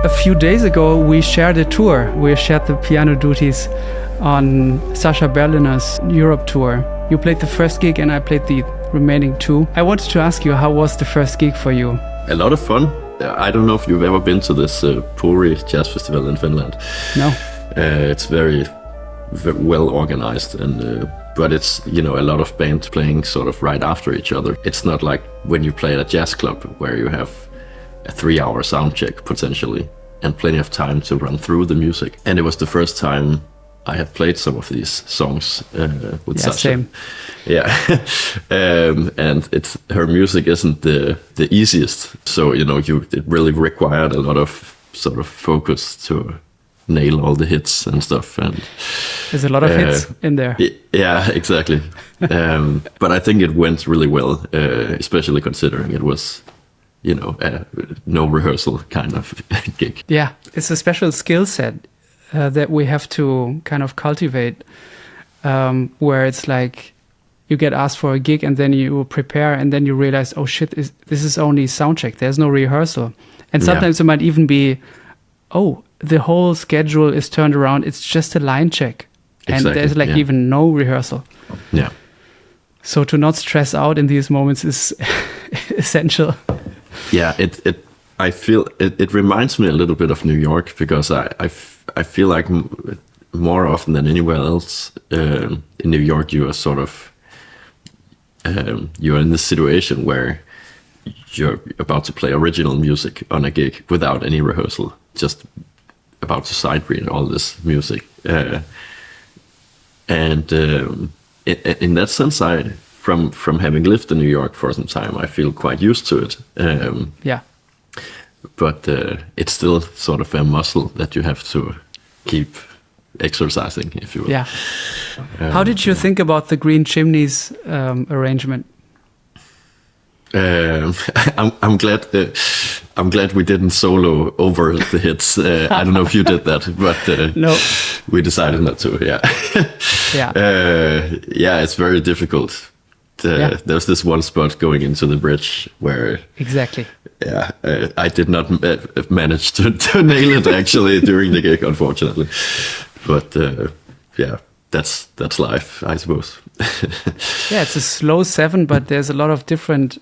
A few days ago, we shared a tour. We shared the piano duties on Sasha Berliner's Europe tour. You played the first gig and I played the remaining two. I wanted to ask you, how was the first gig for you? A lot of fun. I don't know if you've ever been to this Pori Jazz Festival in Finland. No. It's very well organized, and but it's, you know, a lot of bands playing sort of right after each other. It's not like when you play at a jazz club where you have a 3-hour sound check potentially and plenty of time to run through the music. And it was the first time I had played some of these songs with Sasha. Same. Yeah, and her music isn't the easiest. So, you know, it really required a lot of sort of focus to nail all the hits and stuff. And there's a lot of hits in there. Yeah, exactly. But I think it went really well, especially considering it was, you know, no rehearsal kind of gig. Yeah, it's a special skill set that we have to kind of cultivate, where it's like you get asked for a gig and then you prepare and then you realize, oh shit, this is only sound check. There's no rehearsal. And sometimes it might even be, oh, the whole schedule is turned around. It's just a line check. And there's like even no rehearsal. Yeah. So to not stress out in these moments is essential. Yeah, I feel it reminds me a little bit of New York, because I feel like more often than anywhere else in New York, you are sort of you're in this situation where you're about to play original music on a gig without any rehearsal, just about to sight read all this music, and in that sense, from having lived in New York for some time, I feel quite used to it. But it's still sort of a muscle that you have to keep exercising, if you will. Yeah. How did you think about the Green Chimneys arrangement? I'm glad we didn't solo over the hits. I don't know if you did that, but no, we decided not to. Yeah. Yeah, it's very difficult. There's this one spot going into the bridge where exactly. Yeah, I did not manage to nail it actually during the gig, unfortunately. But yeah, that's life, I suppose. Yeah, it's a slow 7, but there's a lot of different.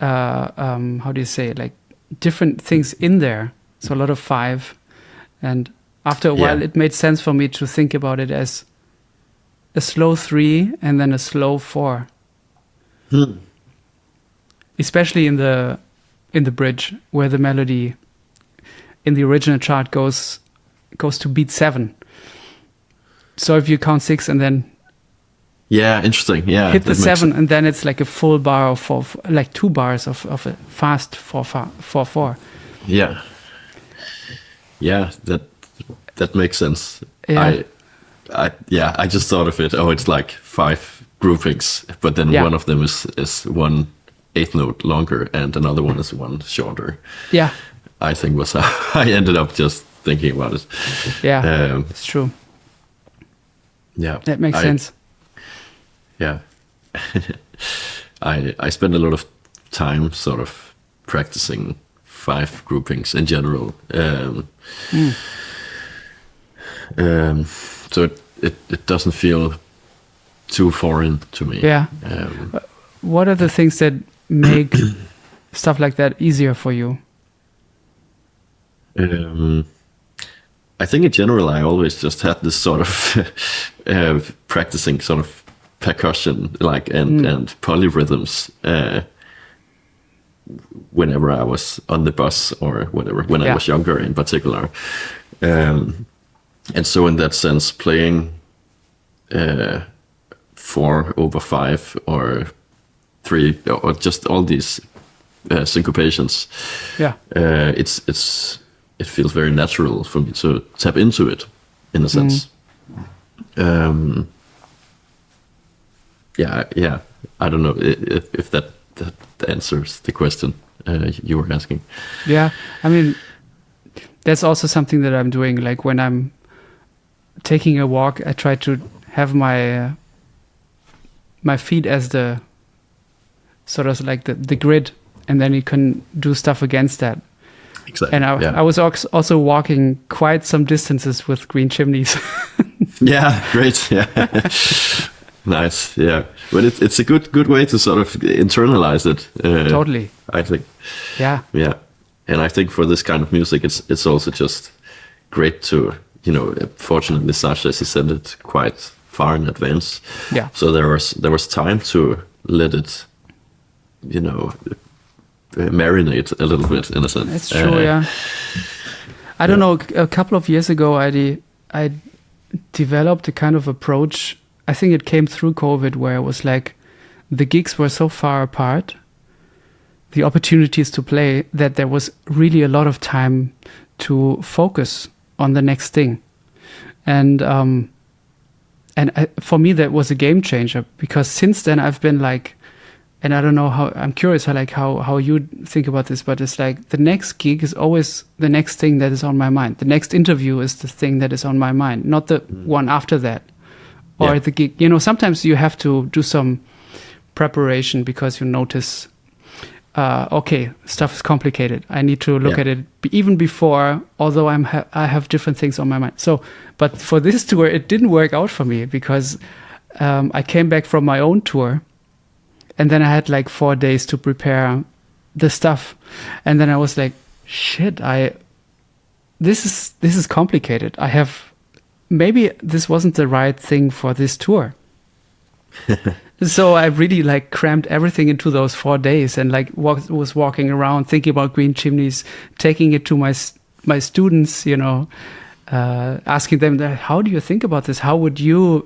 How do you say it? Like different things in there. So a lot of 5, and after a while, it made sense for me to think about it as a slow 3 and then a slow 4. Especially in the bridge, where the melody in the original chart goes to beat 7. So if you count 6 and then interesting. Yeah, hit the 7 and then it's like a full bar of 4, like 2 bars of a fast 4/4. Yeah, that makes sense. Yeah. I just thought of it. Oh, it's like 5 groupings, but then one of them is 1 8th note longer and another one is 1 shorter. Yeah, I think was how I ended up just thinking about it. Yeah, it's true. Yeah, that makes sense. Yeah, I spend a lot of time sort of practicing 5 groupings in general. So it doesn't feel too foreign to me. Yeah. What are the things that make stuff like that easier for you? I think in general, I always just had this sort of practicing sort of percussion, like and polyrhythms whenever I was on the bus or whatever, when I was younger in particular. And so in that sense, playing 4/5 or 3 or just all these syncopations, it feels very natural for me to tap into it in a sense. I don't know if that answers the question you were asking. Yeah, I mean, that's also something that I'm doing. Like when I'm taking a walk, I try to have my feet as the sort of like the grid, and then you can do stuff against that. exactly. And I was also walking quite some distances with Green Chimneys. Yeah, great. Yeah. Nice. Yeah. But it's a good way to sort of internalize it. Totally. I think. Yeah. Yeah. And I think for this kind of music, it's also just great to, fortunately Sasha, she sent it quite far in advance. Yeah. So there was time to let it, marinate a little bit in a sense. It's true, yeah. I don't know, a couple of years ago, I developed a kind of approach. I think it came through COVID, where it was like the gigs were so far apart, the opportunities to play, that there was really a lot of time to focus on the next thing. And for me, that was a game changer, because since then I've been like, and I don't know I'm curious how you think about this, but it's like the next gig is always the next thing that is on my mind. The next interview is the thing that is on my mind, not the one after that. Or the gig, sometimes you have to do some preparation because you notice, okay, stuff is complicated. I need to look at it even before, although I have different things on my mind. So, but for this tour, it didn't work out for me, because I came back from my own tour, and then I had like 4 days to prepare the stuff. And then I was like, shit, this is complicated. Maybe this wasn't the right thing for this tour. So I really like crammed everything into those 4 days, and like was walking around thinking about Green Chimneys, taking it to my students, asking them, how do you think about this? How would you,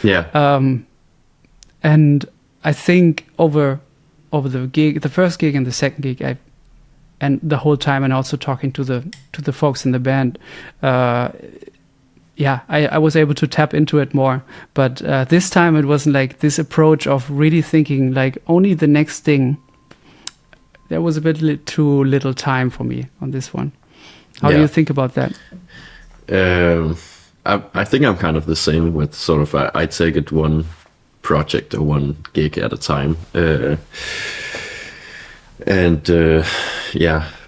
Yeah. And I think over the first gig and the second gig, and the whole time, and also talking to the folks in the band, I was able to tap into it more. But this time it wasn't like this approach of really thinking like only the next thing. There was a bit too little time for me on this one. How do you think about that? I think I'm kind of the same with sort of, I take it one project or one gig at a time.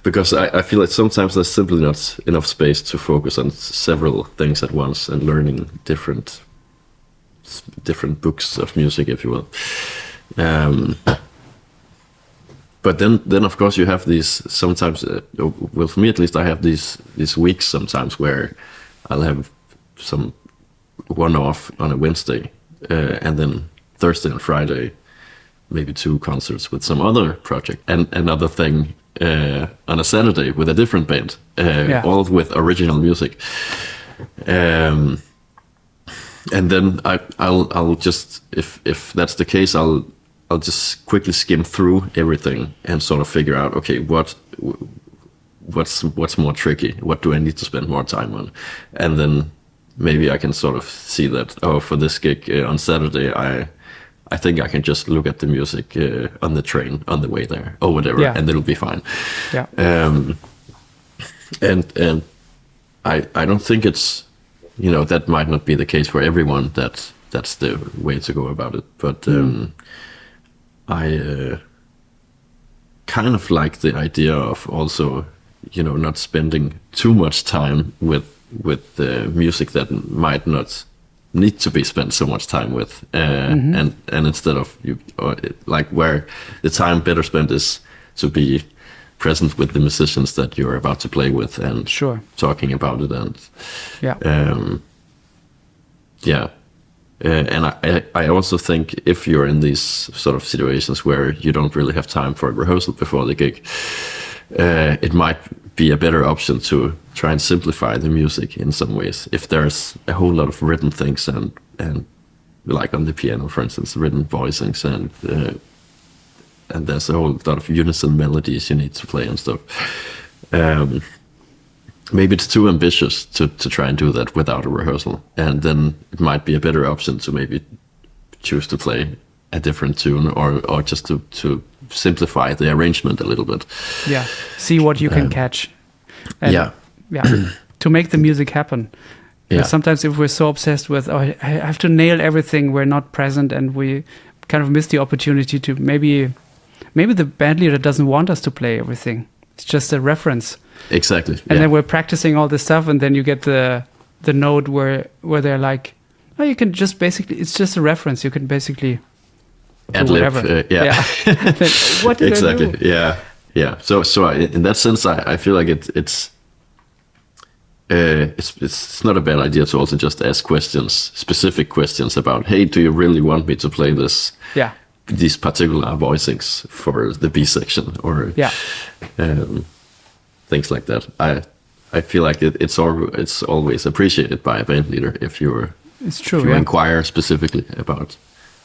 Because I feel like sometimes there's simply not enough space to focus on several things at once and learning different books of music, if you will. But then of course you have these sometimes. Well, for me at least, I have these weeks sometimes where I'll have some one-off on a Wednesday, and then Thursday and Friday, maybe 2 concerts with some other project, and another thing on a Saturday with a different band, all with original music. And then I'll just, if that's the case, I'll just quickly skim through everything and sort of figure out, okay, what's more tricky? What do I need to spend more time on? And then maybe I can sort of see that, for this gig on Saturday, I think I can just look at the music on the train on the way there or whatever, and it'll be fine. Yeah. And I don't think it's, that might not be the case for everyone. That's the way to go about it. But I kind of like the idea of also, not spending too much time with the music that might not need to be spent so much time with, and instead of where the time better spent is to be present with the musicians that you're about to play with and talking about it, and and I also think if you're in these sort of situations where you don't really have time for a rehearsal before the gig, it might be a better option to try and simplify the music in some ways. If there's a whole lot of written things and like on the piano, for instance, written voicings, and there's a whole lot of unison melodies you need to play and stuff. Maybe it's too ambitious to try and do that without a rehearsal, and then it might be a better option to maybe choose to play a different tune or just to simplify the arrangement a little bit. Yeah, see what you can catch. And to make the music happen. Because sometimes if we're so obsessed with, I have to nail everything, we're not present, and we kind of miss the opportunity to maybe the band leader doesn't want us to play everything. It's just a reference. Exactly. And then we're practicing all this stuff, and then you get the note where they're like, oh, you can just basically, it's just a reference. You can basically do whatever. What did I do? Yeah. So in that sense, I feel like it's not a bad idea to also just ask specific questions about, hey, do you really want me to play this? Yeah. These particular voicings for the B section, or things like that. I feel like it's always appreciated by a band leader if you inquire specifically about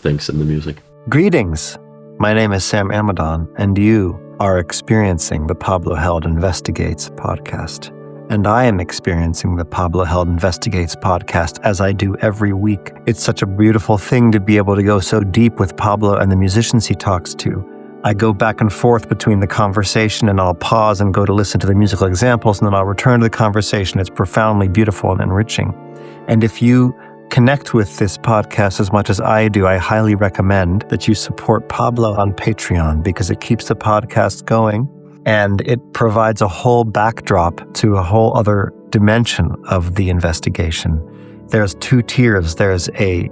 things in the music. Greetings. My name is Sam Amadon, and you are experiencing the Pablo Held Investigates podcast. And I am experiencing the Pablo Held Investigates podcast as I do every week. It's such a beautiful thing to be able to go so deep with Pablo and the musicians he talks to. I go back and forth between the conversation, and I'll pause and go to listen to the musical examples, and then I'll return to the conversation. It's profoundly beautiful and enriching. And if you connect with this podcast as much as I do, I highly recommend that you support Pablo on Patreon, because it keeps the podcast going and it provides a whole backdrop to a whole other dimension of the investigation. There's 2 tiers. There's a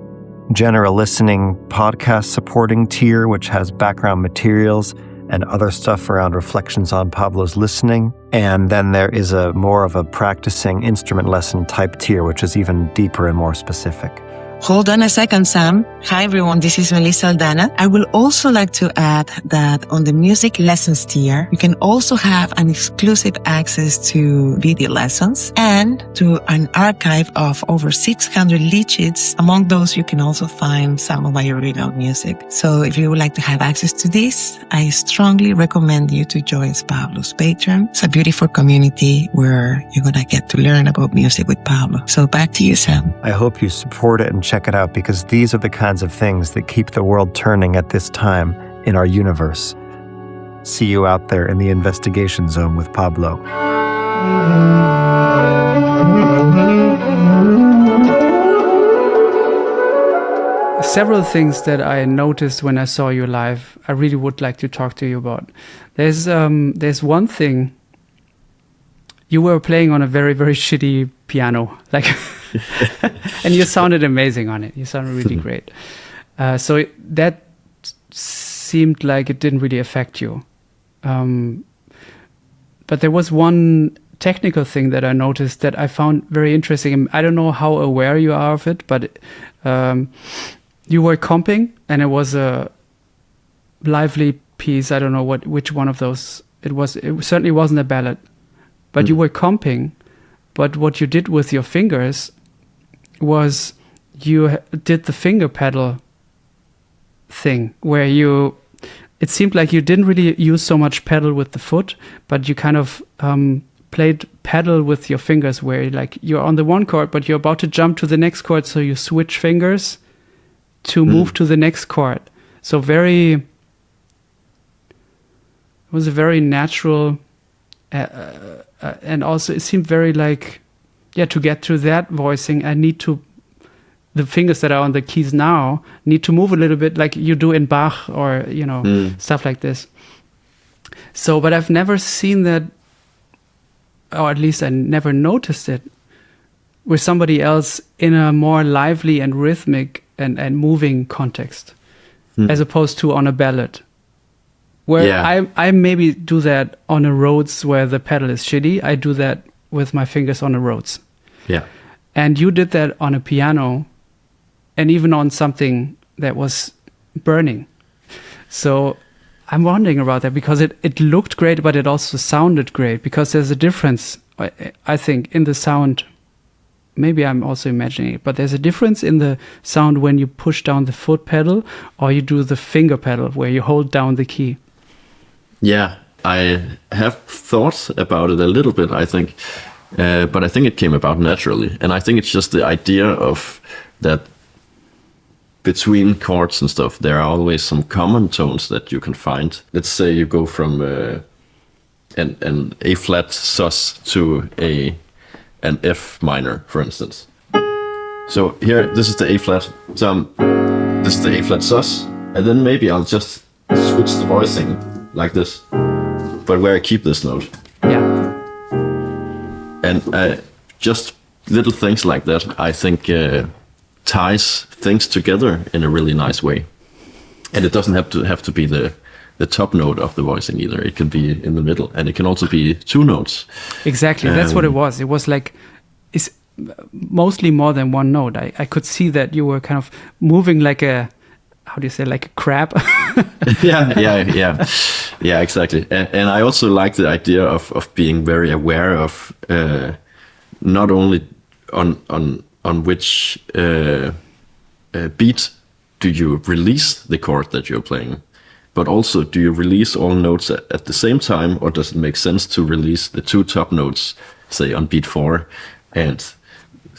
general listening podcast supporting tier, which has background materials and other stuff around reflections on Pablo's listening. And then there is a more of a practicing instrument lesson type tier, which is even deeper and more specific. Hold on a second, Sam. Hi, everyone. This is Melissa Aldana. I will also like to add that on the music lessons tier, you can also have an exclusive access to video lessons and to an archive of over 600 lead sheets. Among those, you can also find some of my original music. So if you would like to have access to this, I strongly recommend you to join Pablo's Patreon. It's a beautiful community where you're going to get to learn about music with Pablo. So back to you, Sam. I hope you support it and check it out, because these are the kinds of things that keep the world turning at this time in our universe. See you out there in the investigation zone with Pablo. Several things that I noticed when I saw you live, I really would like to talk to you about. There's one thing. You were playing on a very, very shitty piano, like, and you sounded amazing on it. You sounded really great. So that seemed like it didn't really affect you. But there was one technical thing that I noticed that I found very interesting. I don't know how aware you are of it, but you were comping, and it was a lively piece. I don't know which one of those it was. It certainly wasn't a ballad. But you were comping, but what you did with your fingers was you did the finger pedal thing, where it seemed like you didn't really use so much pedal with the foot, but you kind of played pedal with your fingers, where like you're on the one chord, but you're about to jump to the next chord, so you switch fingers to move to the next chord. So it was a very natural... and also it seemed very like, to get through that voicing, the fingers that are on the keys now need to move a little bit like you do in Bach or, stuff like this. So, but I've never seen that, or at least I never noticed it, with somebody else in a more lively and rhythmic and moving context, as opposed to on a ballad. Where I maybe do that on a Rhodes where the pedal is shitty. I do that with my fingers on a Rhodes. Yeah. And you did that on a piano and even on something that was burning. So I'm wondering about that, because it looked great, but it also sounded great, because there's a difference, I think, in the sound. Maybe I'm also imagining it, but there's a difference in the sound when you push down the foot pedal or you do the finger pedal where you hold down the key. Yeah, I have thought about it a little bit, I think, but I think it came about naturally. And I think it's just the idea of that between chords and stuff, there are always some common tones that you can find. Let's say you go from an A flat sus to an F minor, for instance. So here, this is the A flat. So this is the A flat sus, and then maybe I'll just switch the voicing like this. but where I keep this note. Yeah. And just little things like that, I think, ties things together in a really nice way. And it doesn't have to be the top note of the voicing either. It can be in the middle, and it can also be two notes. Exactly. That's what it was. It was like, it's mostly more than one note. I could see that you were kind of moving like a, how do you say, like a crab? Yeah, exactly. And I also like the idea of being very aware of not only on which beat do you release the chord that you're playing, but also do you release all notes at the same time, or does it make sense to release the two top notes, say on beat 4, and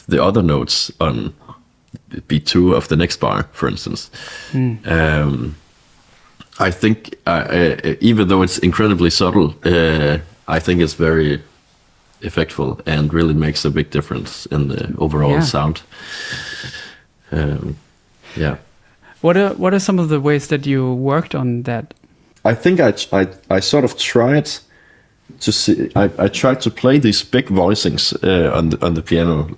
the other notes on beat 2 of the next bar, for instance? I think even though it's incredibly subtle, I think it's very effectful and really makes a big difference in the overall sound. Yeah. What are some of the ways that you worked on that? I think I sort of tried to see. I tried to play these big voicings on the piano,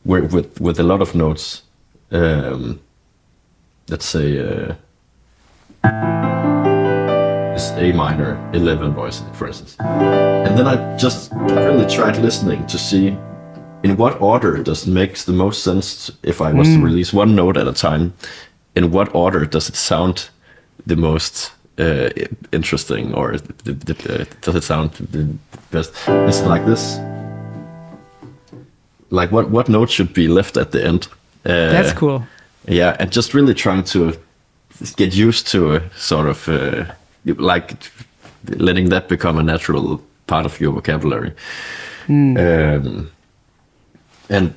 with a lot of notes. Let's say this A minor 11 voicing, for instance, and then I just really tried listening to see in what order does it make the most sense if I was to release one note at a time. In what order does it sound the most interesting, or does it sound the best? Is it like this? Like what note should be left at the end? That's cool. Yeah, and just really trying to get used to sort of like letting that become a natural part of your vocabulary. And and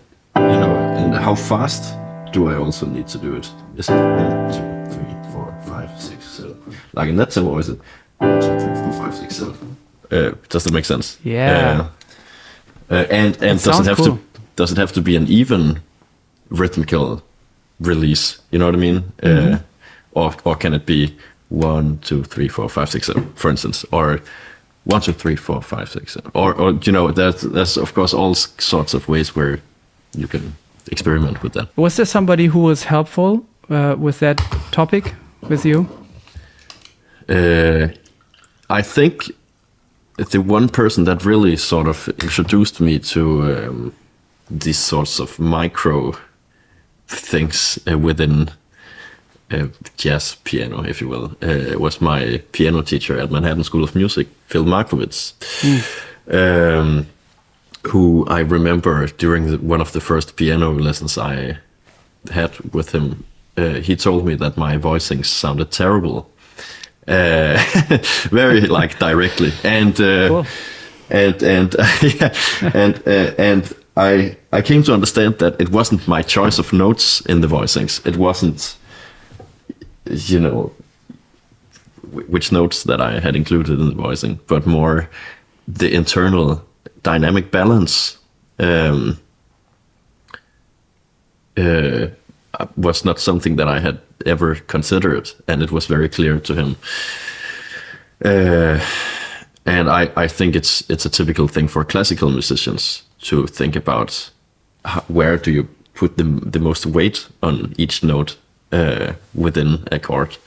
how fast do I also need to do it? Is it 1, 2, 3, 4, 5, 6, 7? Like in that tempo, is it 1, 2, 3, 4, 5, 6, 7? Does that make sense? Yeah. And does it have to be an even rhythmical release? You know what I mean? Or can it be 1, 2, 3, 4, 5, 6, 7, for instance, or 1, 2, 3, 4, 5, 6, 7, or there's of course all sorts of ways where you can experiment with that. Was there somebody who was helpful with that topic with you? I think the one person that really sort of introduced me to these sorts of micro things within jazz piano, if you will, was my piano teacher at Manhattan School of Music, Phil Markowitz, who I remember during one of the first piano lessons I had with him. He told me that my voicings sounded terrible, very like directly, and cool. and I came to understand that it wasn't my choice of notes in the voicings. It wasn't, which notes that I had included in the voicing, but more the internal dynamic balance was not something that I had ever considered, and it was very clear to him. And I think it's a typical thing for classical musicians to think about where do you put the most weight on each note within a chord.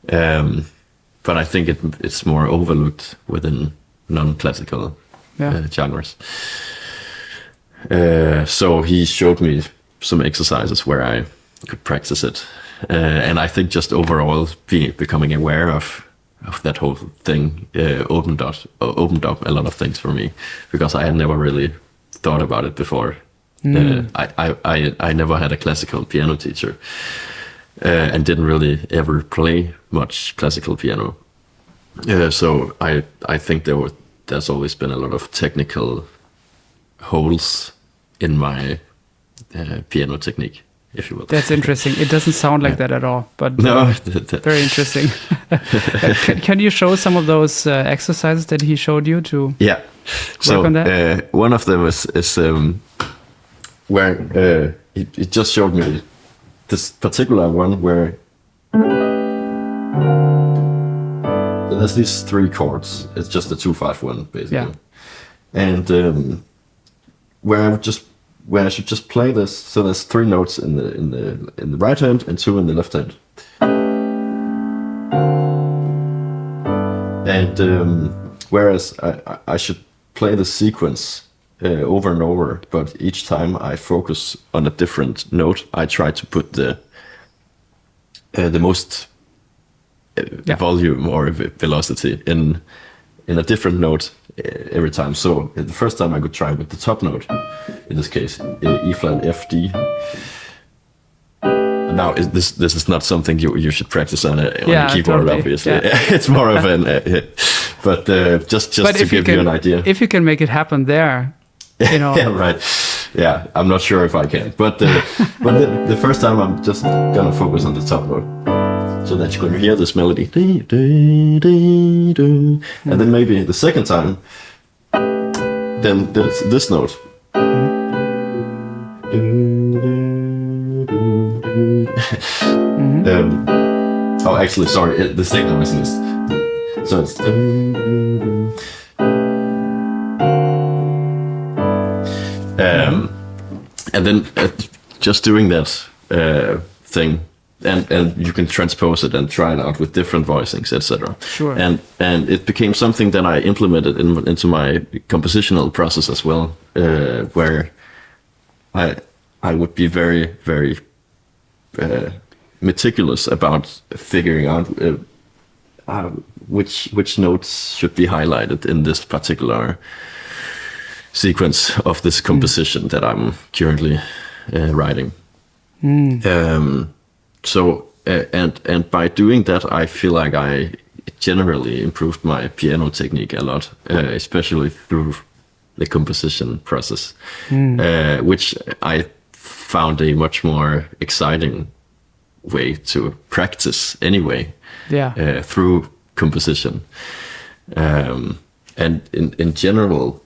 But I think it's more overlooked within non-classical genres. So he showed me some exercises where I could practice it. And I think just overall becoming aware of that whole thing opened up a lot of things for me, because I had never really thought about it before. I never had a classical piano teacher, and didn't really ever play much classical piano. So I think there's always been a lot of technical holes in my piano technique, if you will. That's interesting. It doesn't sound like that at all, but no, very interesting. Can you show some of those exercises that he showed you to work on that? One of them is where he just showed me this particular one where there's these 3 chords. It's just the 2-5-1 basically. Yeah. And where I should just play this. So there's 3 notes in the right hand and 2 in the left hand. And whereas I should play the sequence over and over, but each time I focus on a different note, I try to put the most volume or velocity in a different note every time. So the first time I could try with the top note, in this case E flat F D. Now this is not something you should practice on a keyboard, totally. Obviously. Yeah. It's more of an but just to give you an idea. If you can make it happen there, you know. Yeah, right. Yeah, I'm not sure if I can, but the first time I'm just gonna focus on the top note, so that you can hear this melody, and then maybe the second time, then there's this note. Actually, sorry, the second one is so it's. And then just doing that thing, and you can transpose it and try it out with different voicings, etc. Sure. And it became something that I implemented into my compositional process as well, where I would be very, very meticulous about figuring out which notes should be highlighted in this particular sequence of this composition that I'm currently writing. So and by doing that, I feel like I generally improved my piano technique a lot, especially through the composition process, which I found a much more exciting way to practice anyway. Yeah. Through composition, and in general,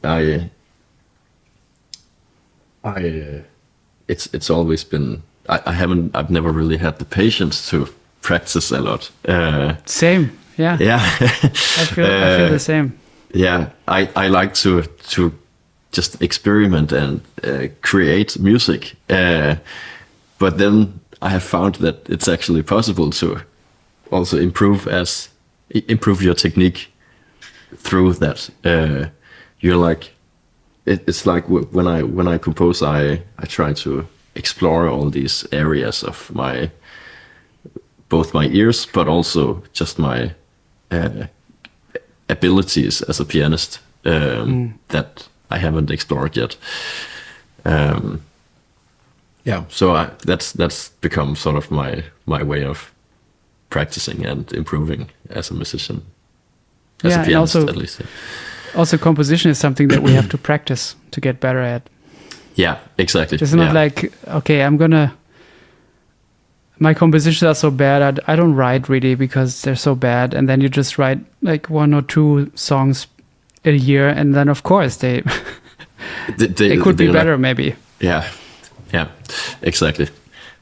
it's always been I've never really had the patience to practice a lot. Same, yeah. Yeah. I feel the same. Yeah, I like to just experiment and create music, but then I have found that it's actually possible to also improve your technique through that. You're like. It's like when I compose, I try to explore all these areas of both my ears, but also just my abilities as a pianist that I haven't explored yet. So that's become sort of my way of practicing and improving as a musician, as a pianist also, at least. Yeah. Also, composition is something that we have to practice to get better at. Yeah, exactly. It's not like, okay, my compositions are so bad, I don't write really because they're so bad. And then you just write like 1 or 2 songs a year. And then, of course, they could be better, maybe. Yeah, exactly.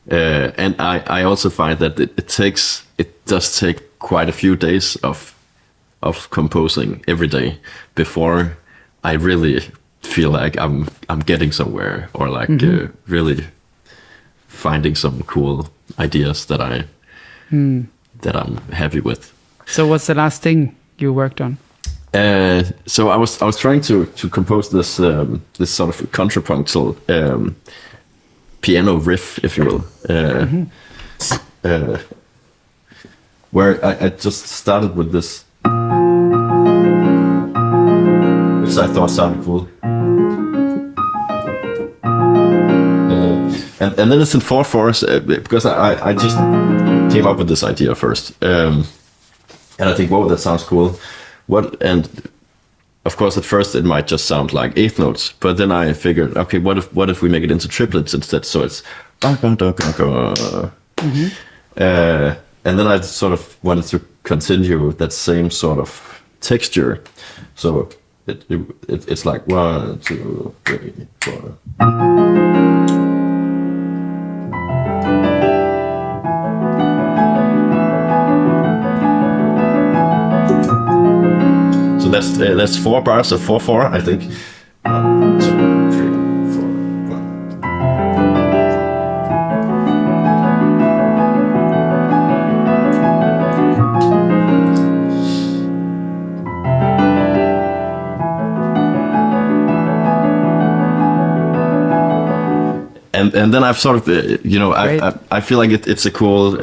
And I also find that it does take quite a few days of composing every day before I really feel like I'm getting somewhere, or like really finding some cool ideas that I'm happy with. So what's the last thing you worked on? So I was trying to compose this sort of contrapuntal piano riff, if you will, where I just started with this, which I thought sounded cool. And then it's in 4/4 because I just came up with this idea first, and I think, whoa, that sounds cool. And of course, at first it might just sound like eighth notes, but then I figured, okay, what if we make it into triplets instead? So it's and then I sort of wanted to continue that same sort of texture. So it's like 1, 2, 3, 4. So that's 4 bars of 4/4, I think. 1, 2, 3, 4, 1. And then I've sort of, I feel like it's a cool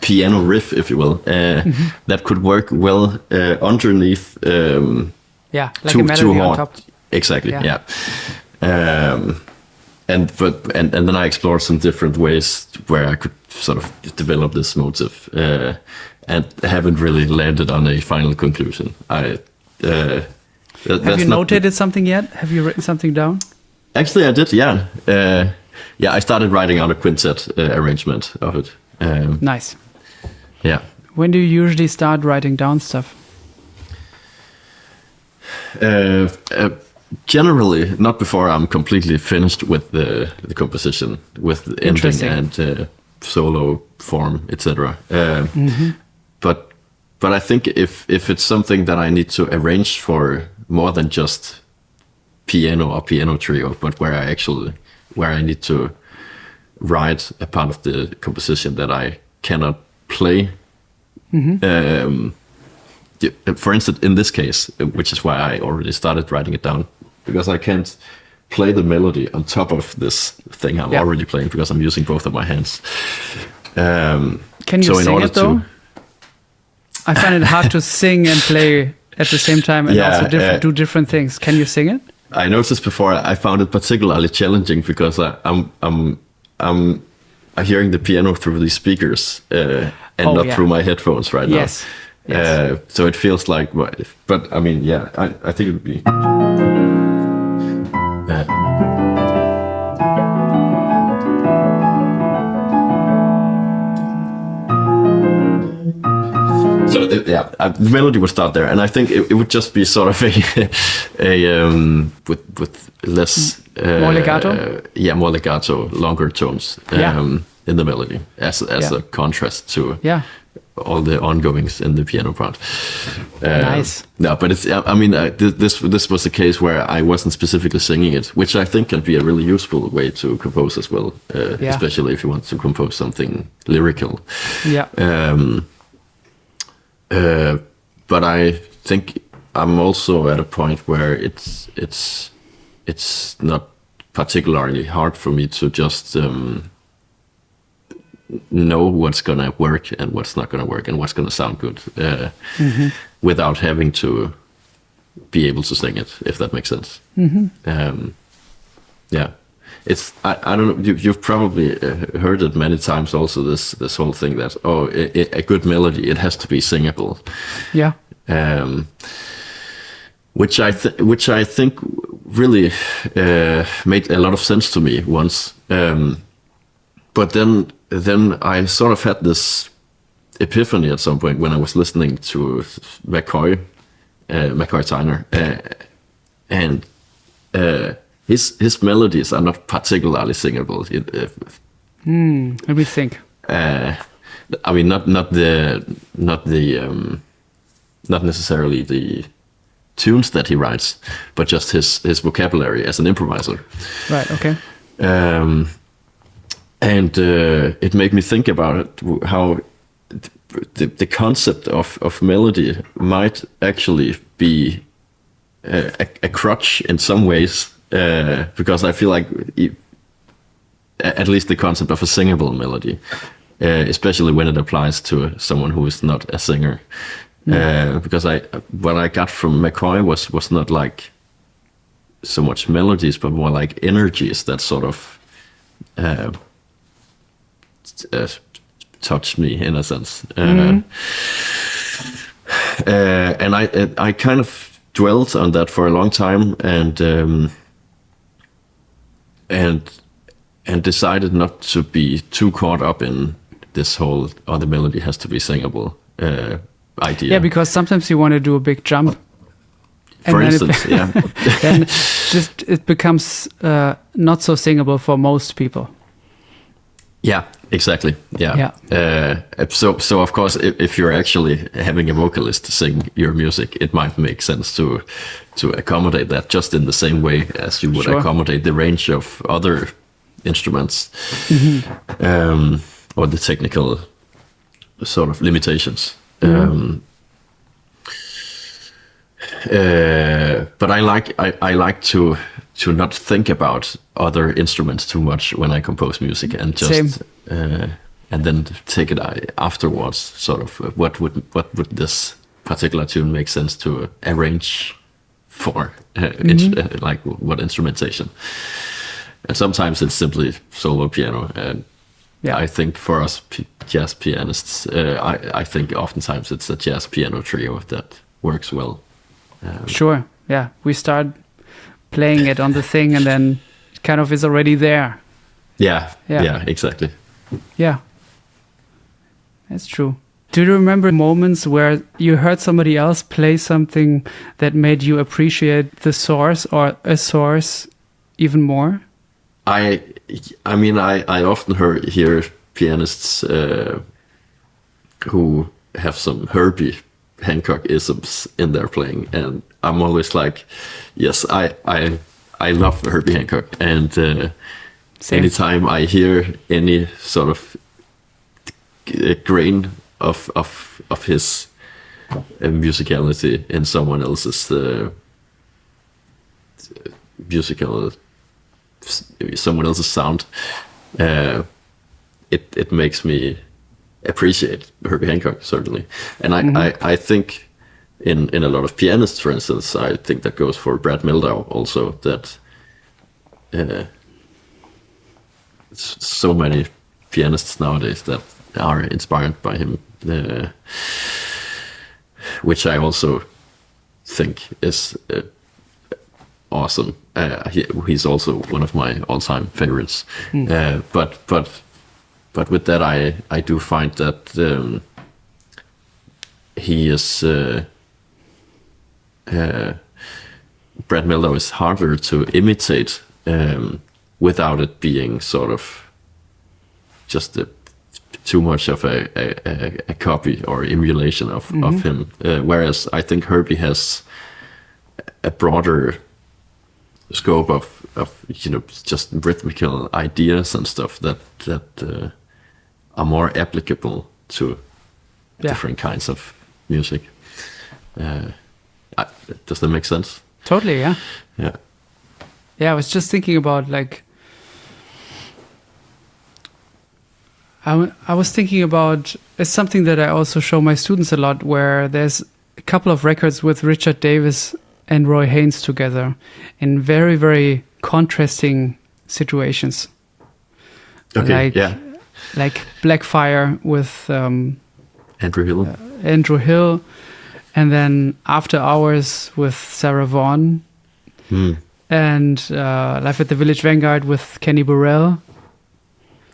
piano riff, if you will, that could work well underneath. Like a melody on top. Exactly. Yeah. And then I explored some different ways where I could sort of develop this motive, and haven't really landed on a final conclusion. Have you notated something yet? Have you written something down? Actually, I did. Yeah. I started writing out a quintet arrangement of it. Nice. Yeah. When do you usually start writing down stuff? Generally, not before I'm completely finished with the composition, with the ending and solo form, etc. But I think if it's something that I need to arrange for more than just piano or piano trio, but where I need to write a part of the composition that I cannot play. For instance, in this case, which is why I already started writing it down, because I can't play the melody on top of this thing I'm already playing, because I'm using both of my hands. Can you sing it though? I find it hard to sing and play at the same time, and also do different things. Can you sing it? I noticed before I found it particularly challenging because I'm hearing the piano through these speakers and not through my headphones right now. Yes. So it feels like, but I mean, I think it would be. So the melody would start there, and I think it would just be sort of with less more legato. More legato, longer tones in the melody as a contrast to all the ongoings in the piano part. Nice. No, but it's. I mean, this was a case where I wasn't specifically singing it, which I think can be a really useful way to compose as well, especially if you want to compose something lyrical. Yeah. But I think I'm also at a point where it's not particularly hard for me to just know what's gonna work and what's not gonna work and what's gonna sound good without having to be able to sing it, if that makes sense. It's I don't know. You've probably heard it many times. Also, this whole thing that a good melody, it has to be singable. Yeah. Which I think really made a lot of sense to me once. But then I sort of had this epiphany at some point when I was listening to McCoy Tyner, and his melodies are not particularly singable. Let me think. I mean, not necessarily the tunes that he writes, but just his vocabulary as an improviser. Right. Okay. And it made me think about it, how the concept of melody might actually be a crutch in some ways, because I feel like at least the concept of a singable melody, especially when it applies to someone who is not a singer, because what I got from McCoy was not like so much melodies, but more like energies that sort of touched me in a sense. And I kind of dwelt on that for a long time, and decided not to be too caught up in this whole the melody has to be singable idea. Yeah, because sometimes you want to do a big jump. For instance, then it becomes not so singable for most people. Yeah, exactly. Yeah. So of course, if you're actually having a vocalist sing your music, it might make sense to accommodate that just in the same way as you would accommodate the range of other instruments, or the technical sort of limitations. But I like to not think about other instruments too much when I compose music, and just and then take it afterwards. Sort of what would this particular tune make sense to arrange for? Like what instrumentation? And sometimes it's simply solo piano, and I think for us jazz pianists, I think oftentimes it's a jazz piano trio that works well. Sure, yeah. We start playing it on the thing, and then it kind of is already there. Yeah, exactly. Yeah, that's true. Do you remember moments where you heard somebody else play something that made you appreciate the source or a source even more? I mean, I often hear pianists who have some Herbie Hancock isms in their playing, and I'm always like, yes, I love Herbie Hancock, and anytime I hear any sort of grain of his musicality in someone else's someone else's sound, it makes me appreciate Herbie Hancock, certainly. And I think in a lot of pianists, for instance, I think that goes for Brad Mehldau also, that so many pianists nowadays that are inspired by him, which I also think is awesome. He's also one of my all-time favorites. But with that, I do find that he is Brad Mehldau is harder to imitate without it being sort of just too much of a copy or emulation of him. Whereas I think Herbie has a broader scope of just rhythmical ideas and stuff that are more applicable to different kinds of music. Does that make sense? Totally, yeah. Yeah, I was just thinking about, like, I was thinking about, it's something that I also show my students a lot, where there's a couple of records with Richard Davis and Roy Haynes together in very, very contrasting situations. Okay, like Blackfire with Andrew Hill, and then After Hours with Sarah Vaughan, and Live at the Village Vanguard with Kenny Burrell.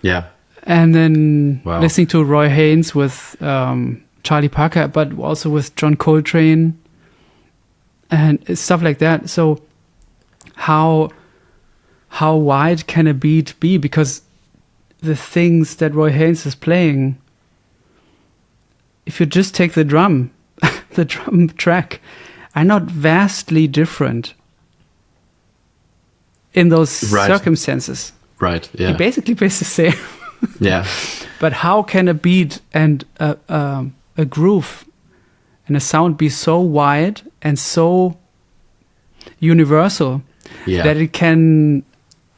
Yeah. And then listening to Roy Haynes with Charlie Parker, but also with John Coltrane and stuff like that. So how wide can a beat be? Because the things that Roy Haynes is playing, if you just take the drum, the drum track, are not vastly different in those circumstances. Right, yeah. He basically plays the same. Yeah. But how can a beat and a groove and a sound be so wide and so universal that it can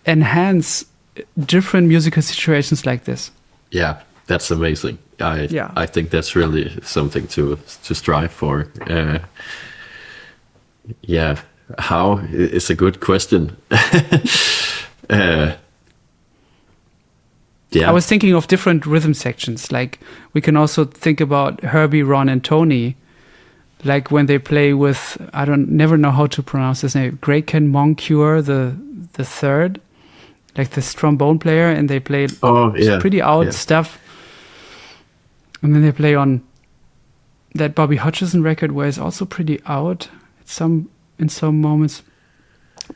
enhance different musical situations like this? Yeah, that's amazing. I think that's really something to strive for. How is a good question. I was thinking of different rhythm sections. Like, we can also think about Herbie, Ron, and Tony. Like when they play with, I never know how to pronounce his name, Grayken Moncure the third, like this trombone player, and they play pretty out stuff. And then they play on that Bobby Hutcherson record, where it's also pretty out in some moments.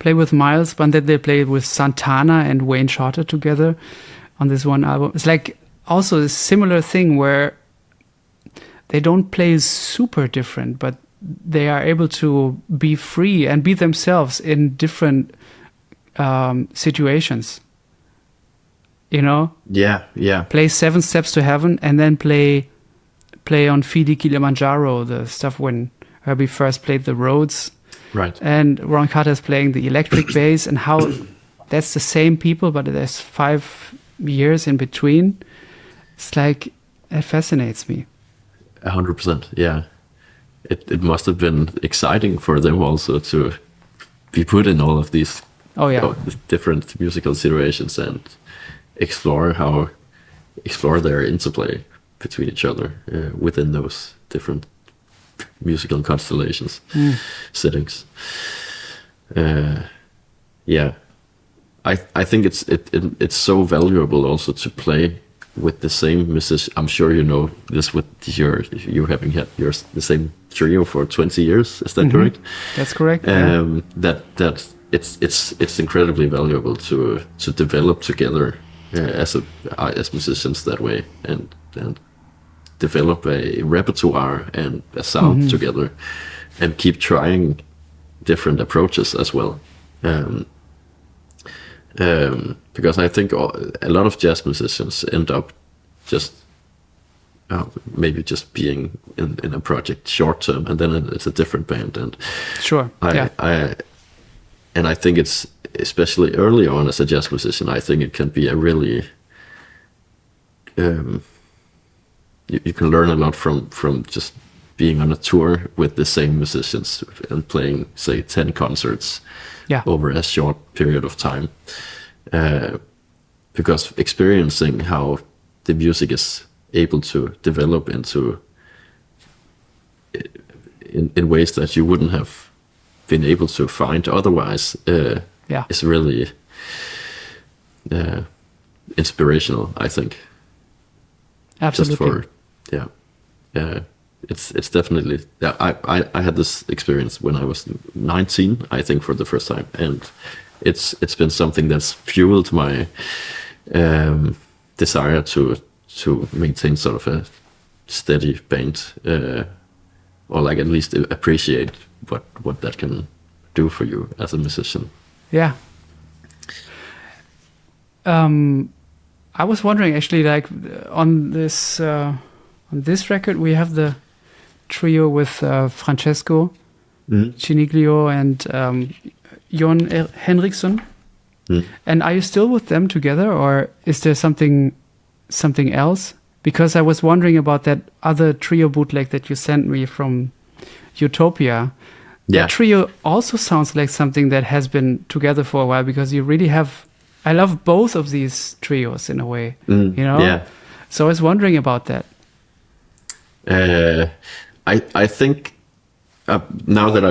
Play with Miles, but then they play with Santana and Wayne Shorter together. on this one album. It's like also a similar thing where they don't play super different, but they are able to be free and be themselves in different situations. You know? Yeah. Play 7 Steps to Heaven and then play on Fidi Kilimanjaro, the stuff when Herbie first played the Rhodes. Right. And Ron Carter's playing the electric bass, and how that's the same people, but there's 5 years in between. It's like, it fascinates me. 100%, yeah. It must have been exciting for them also to be put in all of these different musical situations and explore their interplay between each other within those different musical constellations, settings. Yeah, I think it's so valuable also to play with the same musician. I'm sure you know this with you having had the same trio for 20 years. Is that correct? That's correct. That it's incredibly valuable to develop together as musicians that way, and develop a repertoire and a sound together, and keep trying different approaches as well. Because I think a lot of jazz musicians end up just maybe just being in a project short term, and then it's a different band. And sure, I think it's, especially early on as a jazz musician, I think it can be a really you can learn a lot from just being on a tour with the same musicians and playing, say, 10 concerts over a short period of time. Because experiencing how the music is able to develop into in ways that you wouldn't have been able to find otherwise is really inspirational, I think. Absolutely. It's definitely, I had this experience when I was 19, I think, for the first time, and it's been something that's fueled my desire to maintain sort of a steady band, or like at least appreciate what that can do for you as a musician. Yeah. I was wondering, actually, like on this record we have the trio with Francesco Ciniglio and Jon Henriksson. And are you still with them together, or is there something else? Because I was wondering about that other trio bootleg that you sent me from Utopia. That trio also sounds like something that has been together for a while, because you really have, I love both of these trios in a way, you know? Yeah. So I was wondering about that. I think now that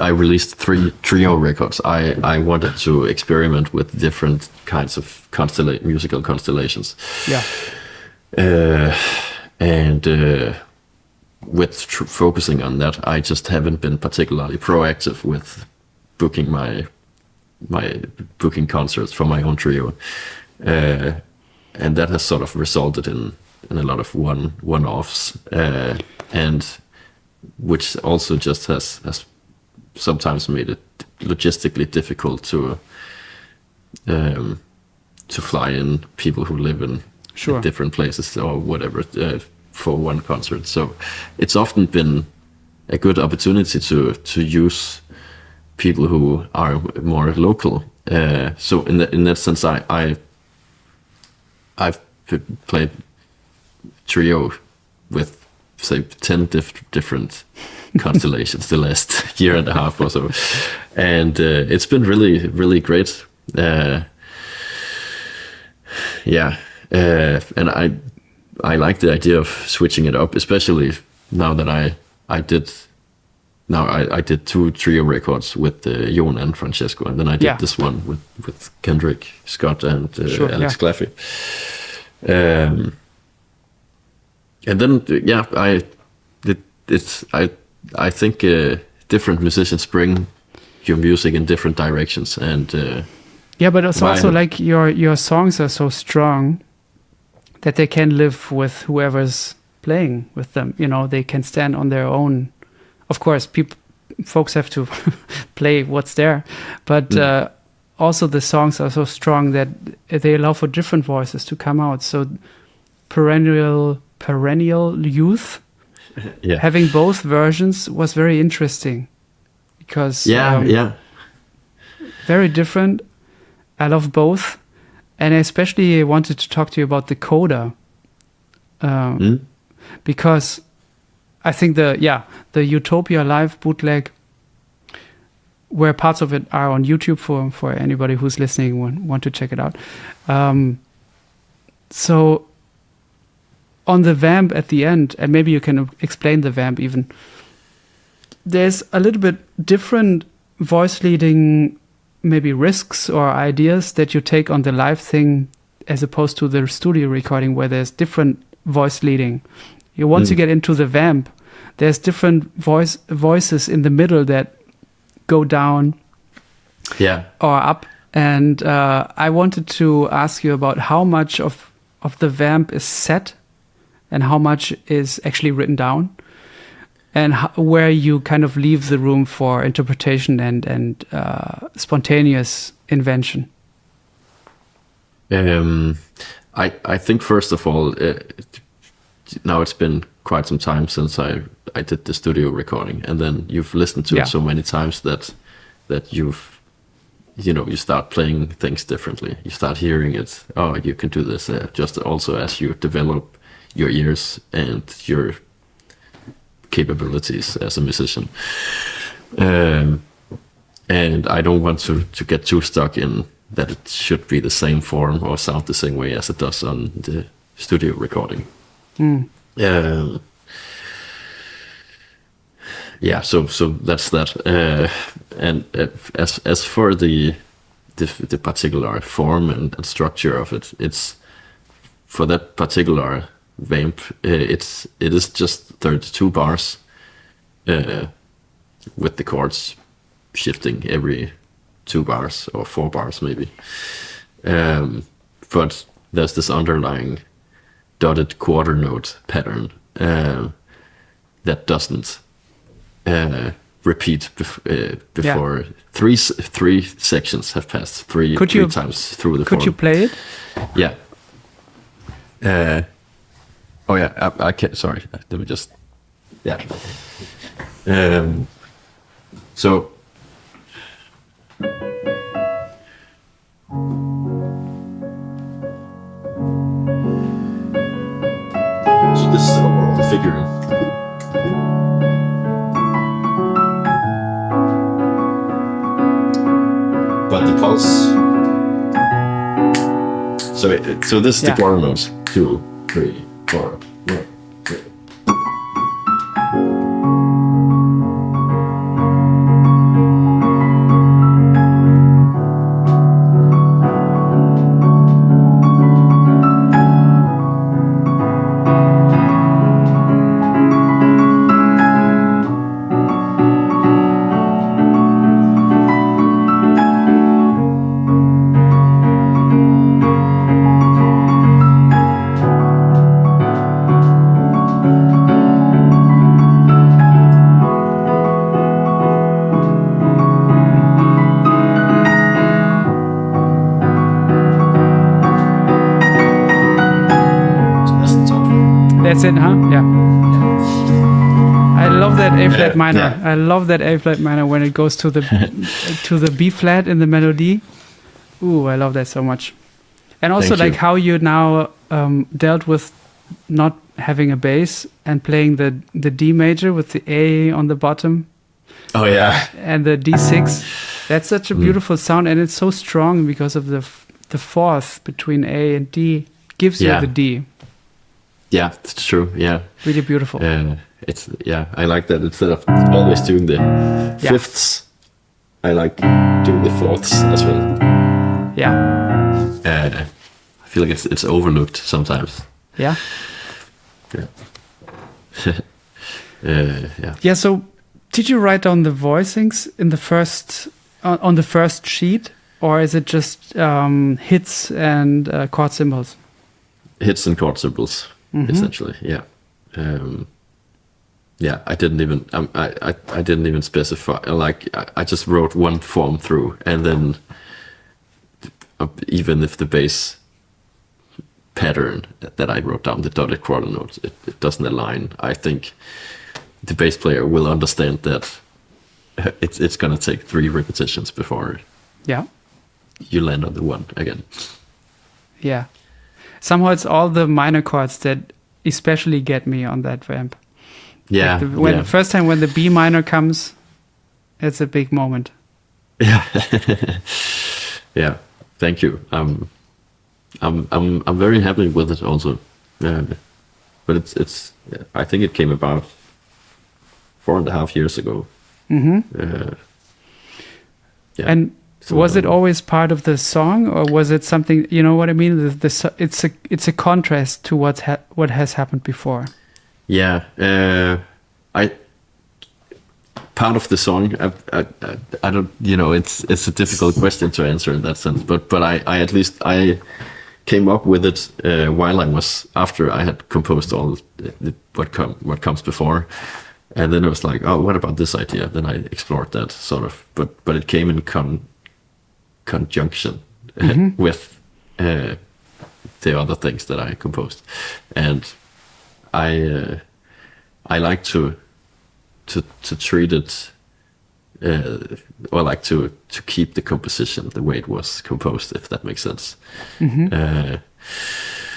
I released 3 trio records, I wanted to experiment with different kinds of musical constellations. Yeah. And with focusing on that, I just haven't been particularly proactive with booking my booking concerts for my own trio, and that has sort of resulted in a lot of one-offs, and which also just has sometimes made it logistically difficult to fly in people who live in different places or whatever for one concert. So it's often been a good opportunity to use people who are more local. So in that sense, I've played trio with, say, 10 different constellations the last year and a half or so, and it's been really, really great. And I like the idea of switching it up, especially now that I did 2 trio records with Jon and Francesco, and then I did this one with Kendrick Scott and Alex Claffey. And then I think different musicians bring your music in different directions, and Yeah, but it's also Why- like your songs are so strong that they can live with whoever's playing with them. You know, they can stand on their own. Of course, folks have to play what's there, but also the songs are so strong that they allow for different voices to come out. So perennial youth, Yeah. having both versions was very interesting because Yeah. very different. I love both, and I especially wanted to talk to you about the coda, because I think the Utopia Live bootleg, where parts of it are on YouTube for anybody who's listening want to check it out. So on the vamp at the end, and maybe you can explain the vamp even, there's a little bit different voice leading maybe risks or ideas that you take on the live thing as opposed to the studio recording where there's different voice leading. Once you get into the vamp, there's different voices in the middle that go down or up. And I wanted to ask you about how much of the vamp is set and how much is actually written down, and where you kind of leave the room for interpretation and spontaneous invention. I think first of all, now it's been quite some time since I did the studio recording, and then you've listened to it so many times that you start playing things differently. You start hearing it. Oh, you can do this. Just also as you develop your ears and your capabilities as a musician. And I don't want to get too stuck in that it should be the same form or sound the same way as it does on the studio recording. So that's that. And as for the particular form and structure of it, it's for that particular vamp. It is just 32 bars, with the chords shifting every 2 bars or 4 bars maybe. But there's this underlying dotted quarter note pattern that doesn't repeat before three sections have passed three times through the form. Could you play it? Yeah. I can't. Sorry, let me just. Yeah. So. So this is the overall figure. But the pulse. So this is the quarter notes. 2, 3, 4, 1, 2. That's it, huh? Yeah. I love that A flat minor. Yeah. I love that A flat minor when it goes to the to the B flat in the melody. Ooh, I love that so much. And also Thank you. how you now dealt with not having a bass and playing the D major with the A on the bottom. Oh yeah. And the D6. That's such a beautiful sound, and it's so strong because of the fourth between A and D gives you the D. Yeah, it's true. Yeah. Really beautiful. It's I like that instead of always doing the fifths, I like doing the fourths as well. Yeah. I feel like it's overlooked sometimes. Yeah. Yeah. Yeah. So, did you write down the voicings in the first on the first sheet or is it just hits and chord symbols? Hits and chord symbols, essentially. Yeah. Yeah, I didn't even specify. Like I just wrote one form through, and then even if the bass pattern that I wrote down, the dotted quarter notes, it doesn't align, I think the bass player will understand that it's gonna take 3 repetitions before you land on the one again. Yeah. Somehow it's all the minor chords that especially get me on that vamp. Yeah. Like the first time when the B minor comes, it's a big moment. Yeah. Yeah. Thank you. I'm very happy with it also. But it's I think it came about 4.5 years ago. Yeah. And so, was it always part of the song, or was it something, you know what I mean? It's a contrast to what has happened before. Yeah, part of the song. I don't, you know, it's a difficult question to answer in that sense. But I at least I came up with it while after I had composed all what comes before, and then it was like, oh, what about this idea? Then I explored that sort of, but it came in conjunction with the other things that I composed, and I like to treat it, or like to keep the composition the way it was composed, if that makes sense.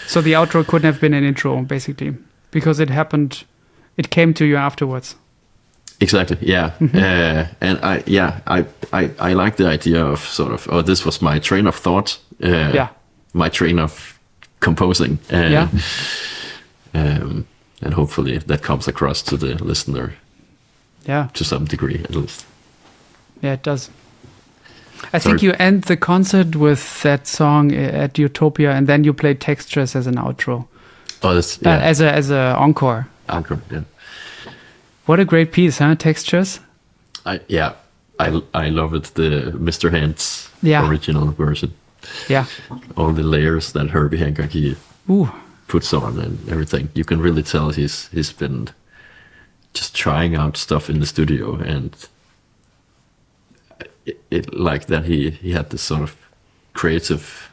So the outro couldn't have been an intro, basically, because it happened. It came to you afterwards. Exactly. Yeah. And I like the idea of sort of, oh, this was my train of thought. My train of composing. And hopefully that comes across to the listener. Yeah. To some degree, at least. Yeah, it does. I think you end the concert with that song at Utopia, and then you play Textures as an outro. Oh, that's as a encore. Encore, yeah. What a great piece, huh? Textures. I love it. The Mr. Hand's original version. Yeah. All the layers that Herbie Hancock puts on and everything. You can really tell he's been just trying out stuff in the studio, and it like that he had this sort of creative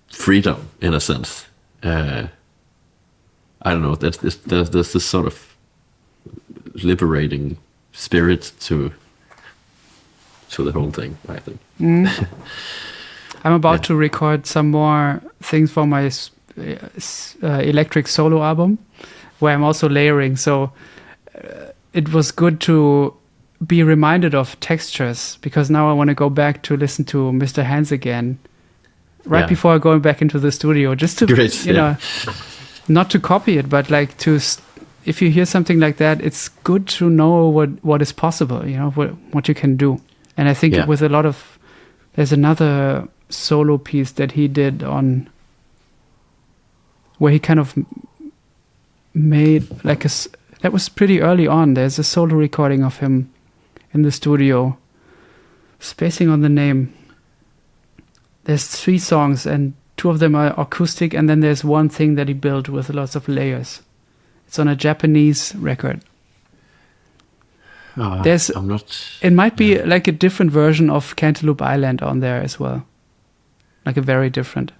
freedom in a sense. I don't know. There's this sort of liberating spirit to the whole thing, I think. I'm about to record some more things for my electric solo album, where I'm also layering. So it was good to be reminded of Textures, because now I want to go back to listen to Mr. Hands again, right before going back into the studio, just to you know, not to copy it, but like to. If you hear something like that, it's good to know what is possible, you know, what you can do. And I think with a lot of, there's another solo piece that he did on, where he kind of made like that was pretty early on. There's a solo recording of him in the studio, spacing on the name. There's 3 songs and 2 of them are acoustic, and then there's one thing that he built with lots of layers. It's on a Japanese record. I'm not. It might be like a different version of Cantaloupe Island on there as well, like a very different.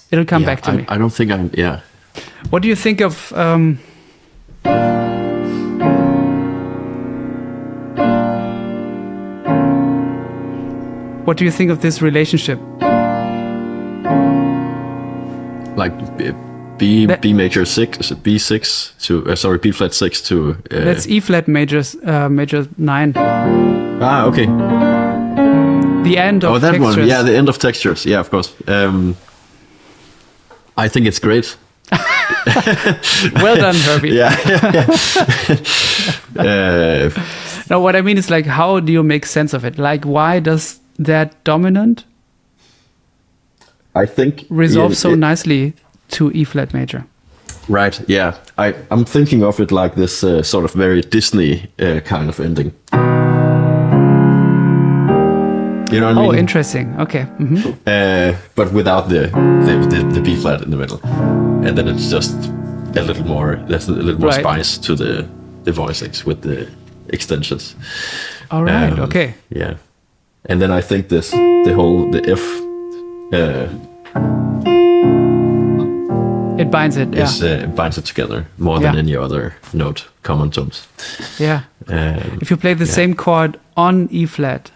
It'll come back to me. I don't think I'm. Yeah. What do you think of? What do you think of this relationship? Like B major 6, B6 to B flat 6 to. That's E flat major 9. Ah, okay. The end of that Textures. one. Yeah, the end of Textures. Yeah, of course. I think it's great. Well done, Herbie. Yeah. No, what I mean is, like, how do you make sense of it? Like, why does that dominant I think resolve so nicely to E flat major? Right, yeah. I'm thinking of it like this sort of very Disney kind of ending. You know what I mean? Oh, interesting. Okay. But without the B flat in the middle, and then it's just a little more. There's a little more spice to the voicings with the extensions. All right. Okay. Yeah, and then I think the F. It binds it. Yeah. Binds it together more than any other note common tones. Yeah. If you play the same chord on E flat,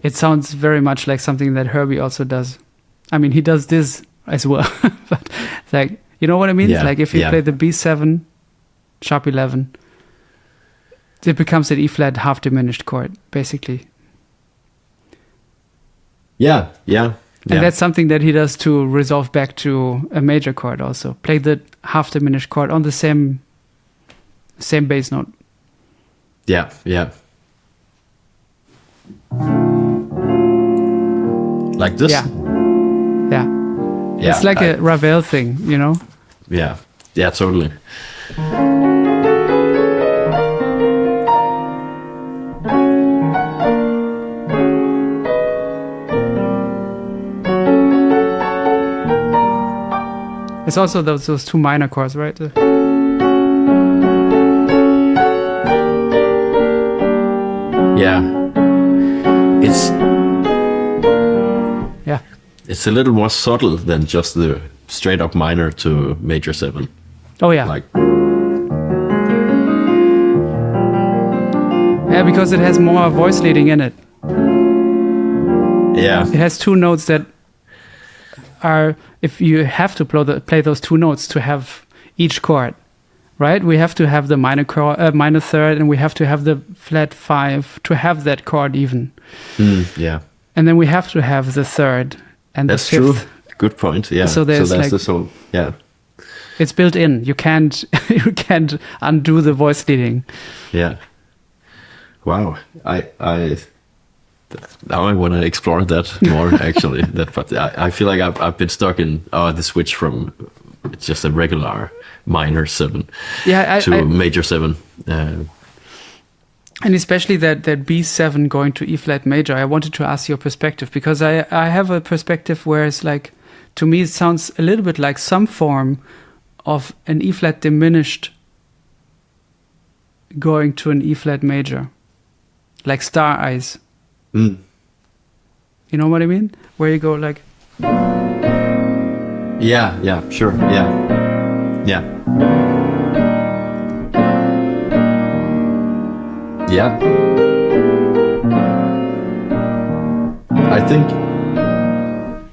it sounds very much like something that Herbie also does. I mean, he does this as well, but like, you know what I mean? Yeah. Like if you play the B7, sharp 11, it becomes an E flat half diminished chord, basically. Yeah. And that's something that he does to resolve back to a major chord also. Play the half diminished chord on the same bass note. Yeah. Like this? Yeah. It's like a Ravel thing, you know? Yeah, totally. It's also those two minor chords, right? Yeah. It's a little more subtle than just the straight up minor to major 7. Oh yeah. Yeah, because it has more voice leading in it. Yeah. It has two notes that are, if you have to play those two notes to have each chord, right? We have to have the minor third, and we have to have the flat 5 to have that chord even. Yeah. And then we have to have the third and that's the fifth. True. Good point. Yeah. So that's like, this whole, yeah. It's built in. You can't undo the voice leading. Yeah. Wow. Now I want to explore that more. Actually, but I feel like I've been stuck in the switch from it's just a regular minor 7 to major 7. And especially that B7 going to E flat major, I wanted to ask your perspective, because I have a perspective where it's like, to me, it sounds a little bit like some form of an E flat diminished going to an E flat major, like Star Eyes. You know what I mean? Where you go like... Yeah, sure, yeah. Yeah. I think,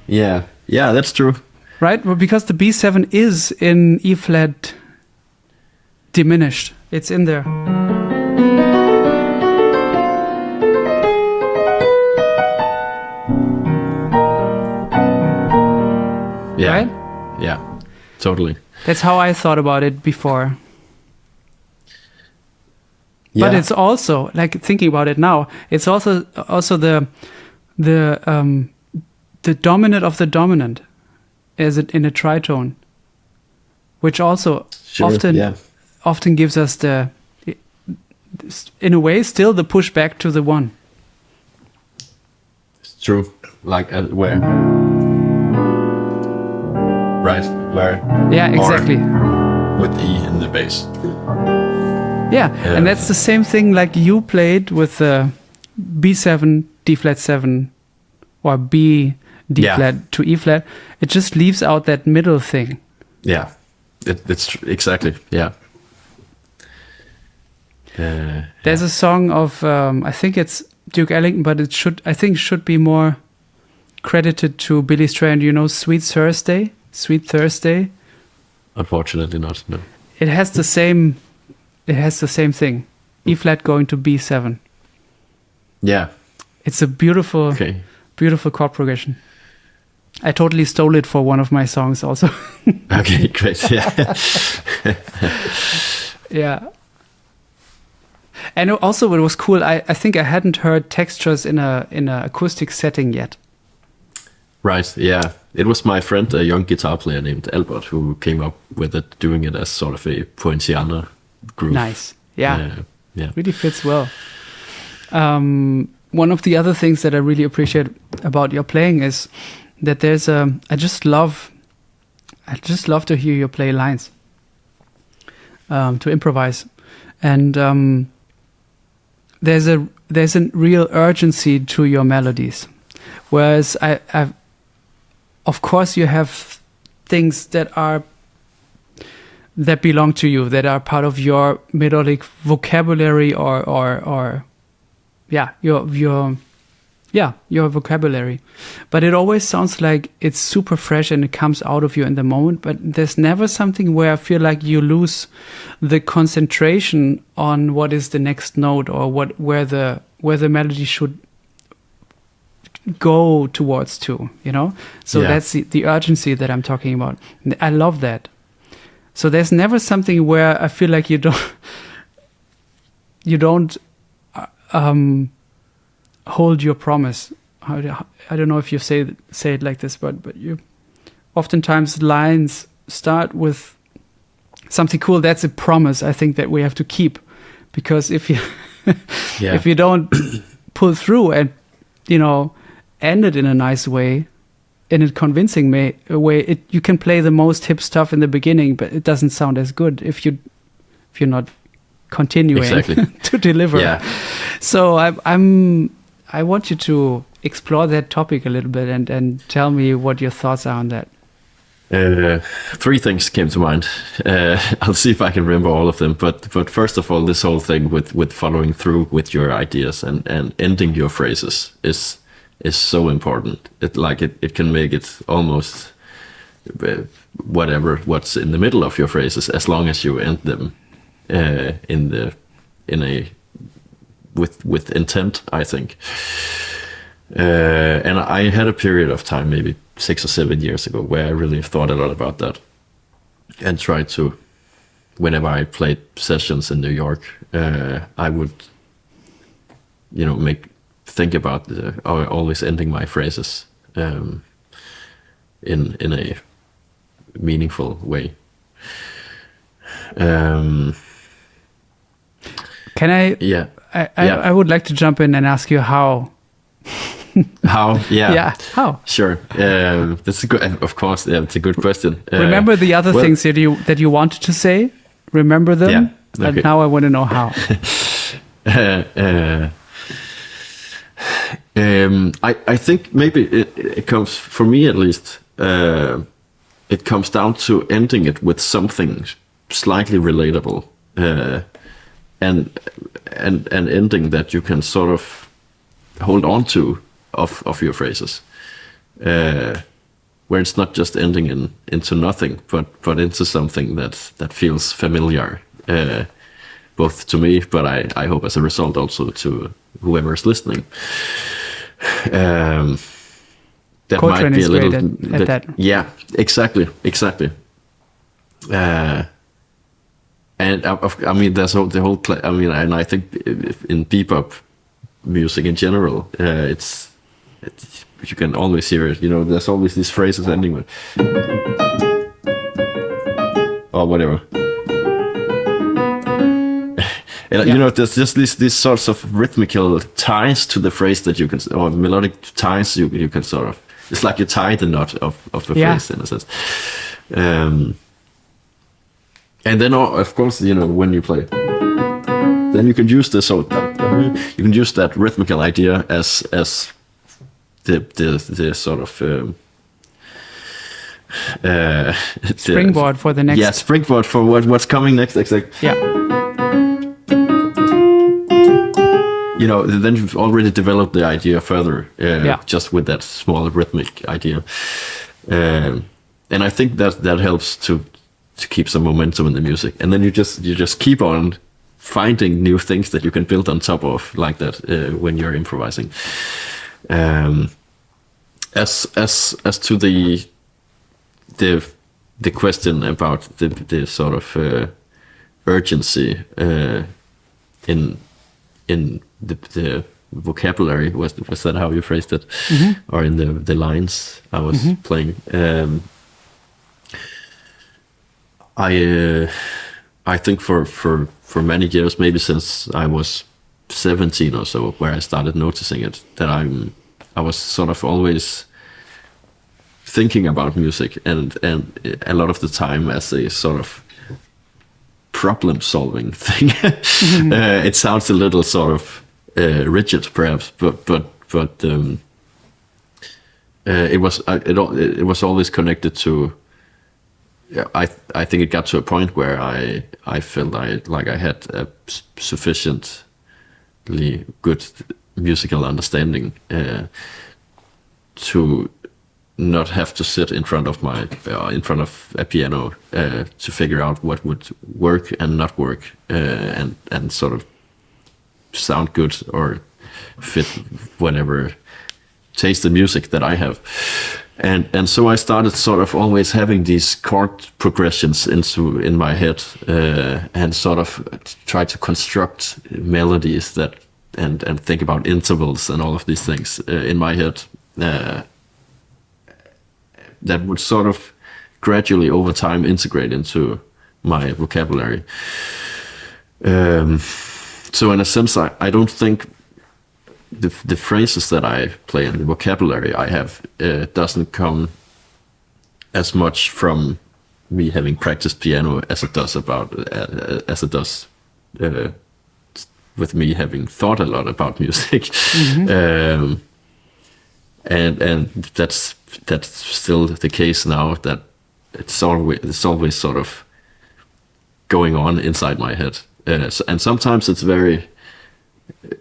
yeah, that's true. Right? Well, because the B7 is in E flat diminished. It's in there. Yeah. Right? Yeah, totally. That's how I thought about it before. Yeah. But it's also, like, thinking about it now, it's also the dominant of the dominant is it in a tritone, which also often gives us the, in a way, still the pushback to the one. It's true. Like where? Right, where? Yeah, exactly. With E in the bass. Yeah, and that's the same thing like you played with the B7, D flat 7, or B, D flat to E flat. It just leaves out that middle thing. Yeah, it's exactly, yeah. There's a song of, I think it's Duke Ellington, but it should be more credited to Billy Strayhorn. You know, Sweet Thursday? Unfortunately not, no. It has the same thing. E flat going to B7. Yeah. It's a beautiful chord progression. I totally stole it for one of my songs also. Okay, great. Yeah. Yeah. And also it was cool. I think I hadn't heard textures in a acoustic setting yet. Right, yeah. It was my friend, a young guitar player named Albert, who came up with it, doing it as sort of a poinciana groove. Nice. Yeah. Yeah. Really fits well. one of the other things that I really appreciate about your playing is that there's I just love to hear you play lines, to improvise, and there's a real urgency to your melodies, whereas I've, of course, you have things that belong to you, that are part of your melodic vocabulary, or your vocabulary. But it always sounds like it's super fresh and it comes out of you in the moment. But there's never something where I feel like you lose the concentration on what is the next note, or where the melody should go towards to, you know? So that's the urgency that I'm talking about. I love that. So there's never something where I feel like you don't hold your promise. I don't know if you say it like this, but you oftentimes lines start with something cool. That's a promise, I think, that we have to keep, because if you if you don't pull through and, you know, end it in a nice way, in a convincing way, you can play the most hip stuff in the beginning, but it doesn't sound as good if you're not continuing to deliver. Yeah. So I want you to explore that topic a little bit and tell me what your thoughts are on that. 3 things came to mind. I'll see if I can remember all of them. But first of all, this whole thing with following through with your ideas and ending your phrases is so important. It can make it almost what's in the middle of your phrases, as long as you end them with intent, I think. And I had a period of time, maybe 6 or 7 years ago, where I really thought a lot about that, and tried to, whenever I played sessions in New York, I would, think about always ending my phrases in a meaningful way. Can I? Yeah. I would like to jump in and ask you how. How? Yeah. Yeah. How? Sure. That's a good. Of course, it's a good question. Remember the other things that you wanted to say? Remember them. Yeah. Okay. But now I want to know how. I think maybe it comes, for me at least, it comes down to ending it with something slightly relatable, and ending that you can sort of hold on to of your phrases, where it's not just ending into nothing, but into something that feels familiar, both to me, but I hope as a result also to whoever is listening. That Coltrane might be is a little great at that. Yeah, exactly. And I mean, there's the whole. I mean, and I think in bebop music in general, it's you can always hear it. There's always these phrases ending with or whatever. And there's just these sorts of rhythmical ties to the phrase that you can, or melodic ties you can sort of. It's like you tie the knot of the phrase in a sense. And then, of course, when you play, then you can use this. So you can use that rhythmical idea as the sort of springboard for the next. Yeah, springboard for what's coming next. Exactly. Yeah. Then you've already developed the idea further, just with that small rhythmic idea, and I think that helps to keep some momentum in the music. And then you just keep on finding new things that you can build on top of, like that, when you're improvising. As to the question about the sort of urgency in the vocabulary, was that how you phrased it? Mm-hmm. Or in the lines I was mm-hmm. playing? I think for many years, maybe since I was 17 or so, where I started noticing it, that I was sort of always thinking about music and a lot of the time as a sort of problem solving thing. It sounds a little sort of rigid perhaps, but it was always connected to, I think it got to a point where I felt like I had a sufficiently good musical understanding to not have to sit in front of a piano to figure out what would work and not work, and sort of sound good or fit whatever taste the music that I have. And so I started sort of always having these chord progressions in my head, and sort of try to construct melodies that and think about intervals and all of these things in my head, that would sort of gradually over time integrate into my vocabulary. So in a sense, I don't think the phrases that I play and the vocabulary I have doesn't come as much from me having practiced piano as it does with me having thought a lot about music. And that's still the case now, that it's always sort of going on inside my head, and sometimes it's very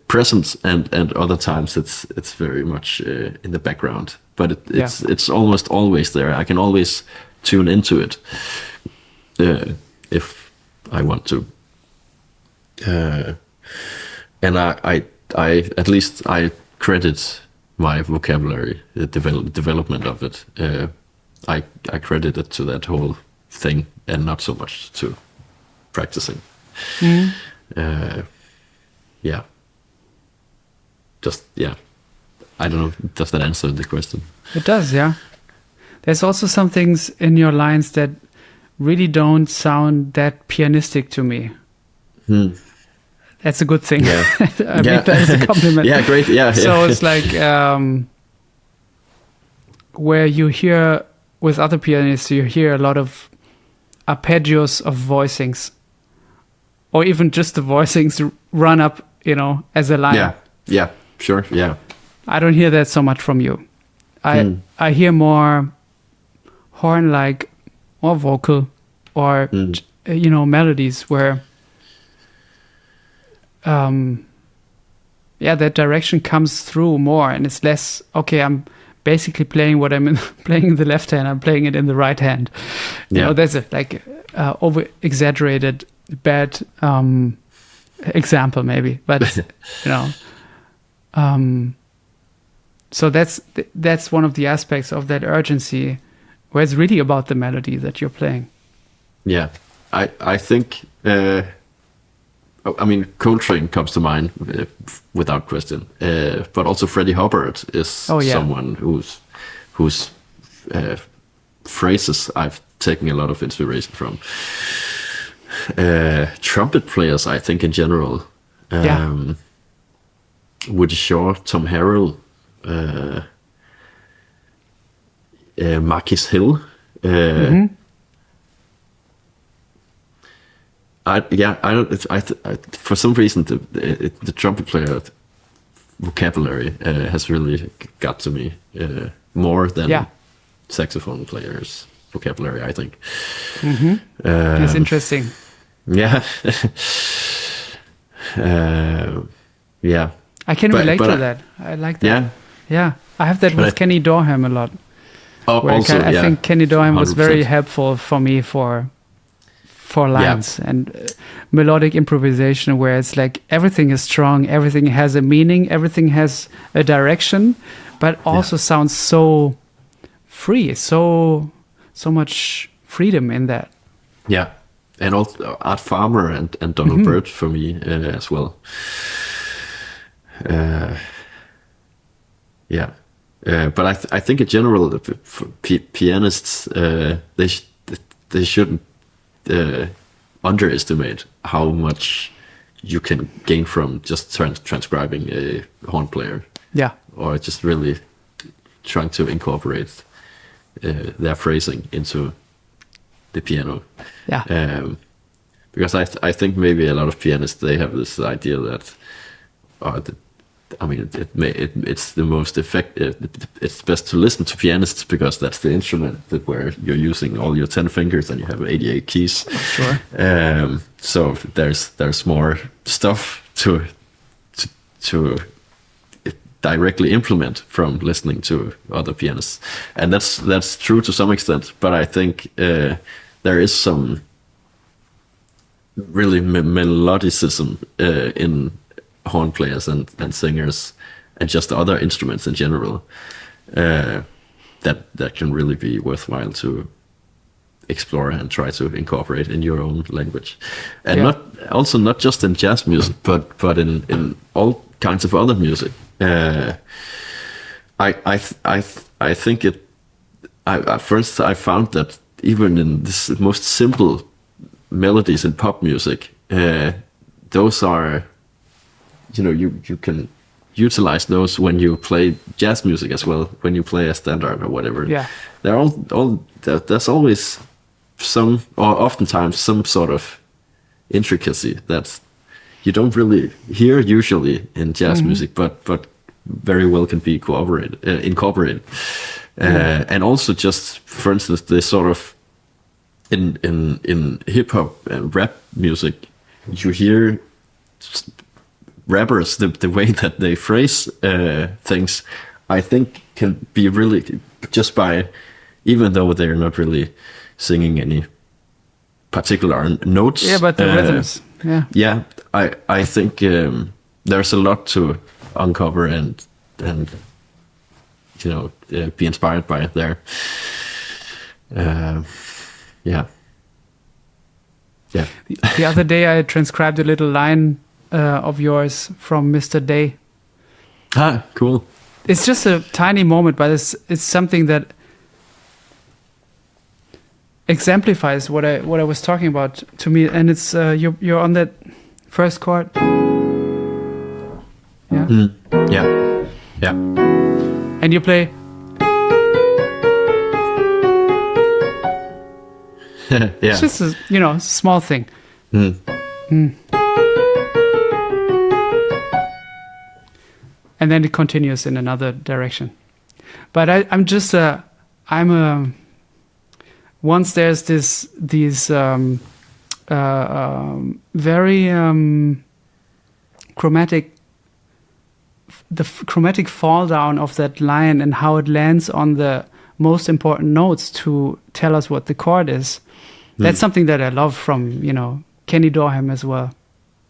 present, and other times it's very much in the background, but it's almost always there. I can always tune into it if I want to, and I at least I credit my vocabulary, the development of it, I credit it to that whole thing, and not so much to practicing. I don't know, does that answer the question? It does, yeah. There's also some things in your lines that really don't sound that pianistic to me. That's a good thing. Yeah. I mean, that is a compliment. Yeah, great. Yeah. So it's like where you hear with other pianists, you hear a lot of arpeggios of voicings, or even just the voicings run up, as a line. Yeah, sure, yeah. I don't hear that so much from you. I hear more horn-like, or vocal, or melodies where that direction comes through more, and it's less, okay, I'm basically playing what I'm playing in the left hand, I'm playing it in the right hand. There's a over exaggerated bad example maybe, but so that's one of the aspects of that urgency, where it's really about the melody that you're playing. Yeah, I think Coltrane comes to mind without question, but also Freddie Hubbard is someone whose phrases I've taken a lot of inspiration from. Trumpet players, I think in general, Woody Shaw, Tom Harrell, Marquis Hill. For some reason the trumpet player vocabulary has really got to me more than saxophone players vocabulary, I think. That's interesting. Yeah. I can relate to that. I like that. Yeah. I have that with Kenny Dorham a lot. I think Kenny Dorham was 100%. very helpful for me for lines and melodic improvisation, where it's like everything is strong, everything has a meaning, everything has a direction, but also sounds so free, so much freedom in that. Yeah, and also Art Farmer and Donald Byrd for me as well. But I think in general, pianists they shouldn't underestimate how much you can gain from just transcribing a horn player. Yeah. Or just really trying to incorporate their phrasing into the piano. Yeah. Because I think maybe a lot of pianists, they have this idea that, it's the most effective. It's best to listen to pianists because that's the instrument where you're using all your 10 fingers and you have 88 keys. Sure. So there's more stuff to directly implement from listening to other pianists, and that's true to some extent. But I think there is some really melodicism in horn players and singers and just other instruments in general that can really be worthwhile to explore and try to incorporate in your own language, and not just in jazz music, but in all kinds of other music. I think it. First, I found that even in this most simple melodies in pop music, those are, you can utilize those when you play jazz music as well, when you play a standard or whatever. Yeah, they're all there's always some, or oftentimes some sort of intricacy that you don't really hear usually in jazz music, but very well can be incorporated. And also, just for instance, the sort of in hip hop and rap music, you hear rappers, the way that they phrase things, I think can be really just by, even though they're not really singing any particular notes. Yeah, but the rhythms. Yeah. Yeah, I think there's a lot to uncover and be inspired by it there. Yeah. The other day I transcribed a little line of yours from Mr. Day. Ah, cool. It's just a tiny moment, but it's something that exemplifies what I was talking about to me, and it's you're on that first chord. Yeah. Yeah. And you play. Yeah. It's just a small thing. And then it continues in another direction. But once there's these very chromatic, the chromatic fall down of that line and how it lands on the most important notes to tell us what the chord is. That's something that I love from, Kenny Dorham as well.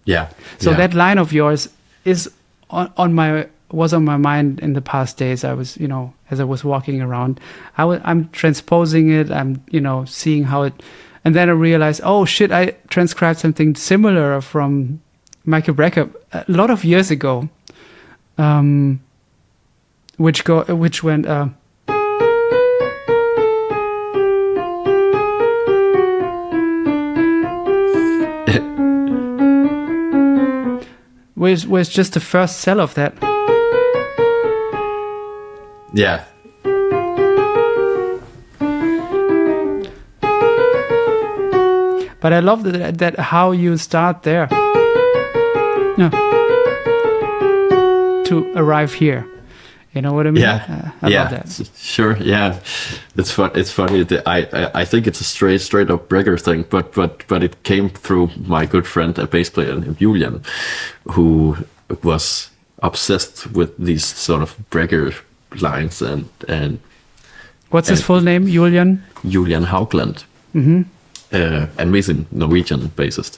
Yeah. So that line of yours is was on my mind in the past days. I was, as I was walking around, I'm transposing it. I'm, seeing how it, and then I realized, oh shit, I transcribed something similar from Michael Brecker a lot of years ago, which went. Where's just the first cell of that. Yeah. But I love that how you start there. Yeah. To arrive here. You know what I mean? Yeah. I love that. Sure. Yeah. It's funny. I think it's a straight up Brecker thing, but it came through my good friend, a bass player named Julian, who was obsessed with these sort of Brecker lines and what's his full name? Julian Haugland. Amazing Norwegian bassist.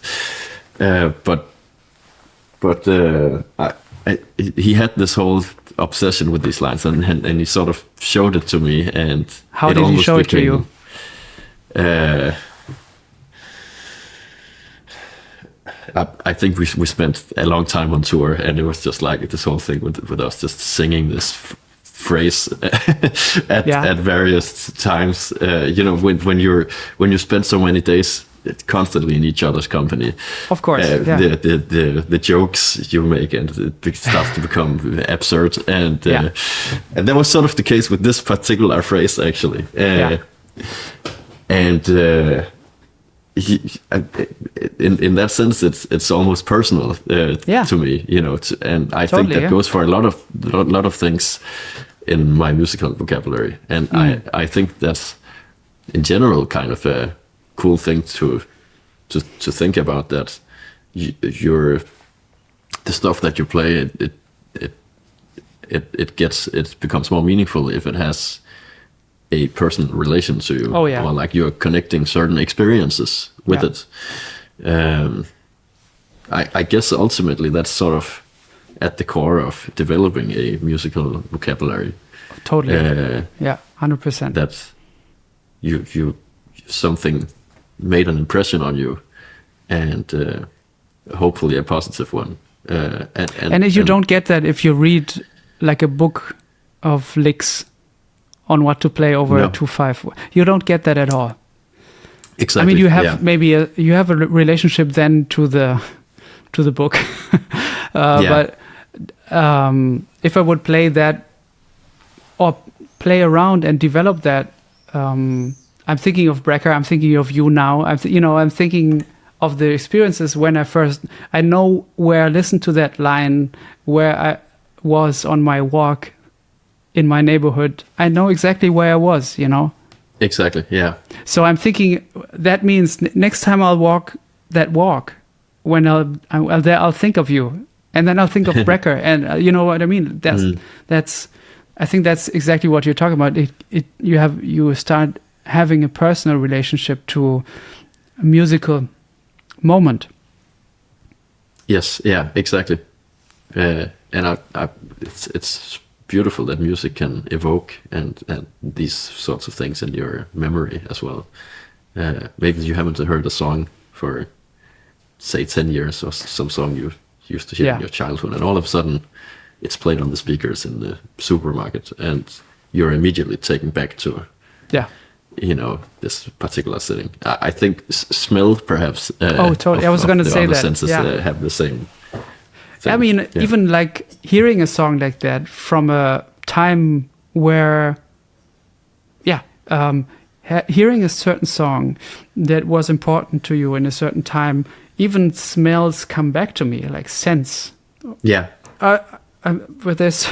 He had this whole obsession with these lines, and he sort of showed it to me. And how did he show it to you? I think we spent a long time on tour, and it was just like this whole thing with us just singing this phrase at various times. When you spend so many days constantly in each other's company. Of course, the jokes you make, and it starts to become absurd. And that was sort of the case with this particular phrase, actually. And in that sense, it's almost personal to me, and I think that goes for a lot of things in my musical vocabulary, and I think that's in general kind of a cool thing to think about, that the stuff that you play, it becomes more meaningful if it has a personal relation to you, or like you're connecting certain experiences with it. I guess ultimately that's sort of at the core of developing a musical vocabulary. Totally. 100%. That you something made an impression on you, and hopefully a positive one. And you don't get that if you read like a book of licks on what to play over a 2/5. You don't get that at all. Exactly. I mean, you have maybe you have a relationship then to the book, but if I would play that or play around and develop that, I'm thinking of Brecker. I'm thinking of you now. I'm thinking of the experiences when I know where I listened to that line, where I was on my walk in my neighborhood. I know exactly where I was, Exactly, yeah. So I'm thinking that means next time I'll walk that walk, when I'll think of you, and then I'll think of Brecker, and you know what I mean. That's I think that's exactly what you're talking about. You start having a personal relationship to a musical moment. Yes, yeah, exactly. And it's beautiful that music can evoke and these sorts of things in your memory as well. Maybe you haven't heard a song for, say, 10 years, or some song you used to hear in your childhood, and all of a sudden it's played on the speakers in the supermarket, and you're immediately taken back to this particular setting. I think smell, perhaps. Totally. I was going to say that. Senses have the same thing. I mean, even like hearing a song like that from a time where, hearing a certain song that was important to you in a certain time, even smells come back to me, like scents. Yeah. But there's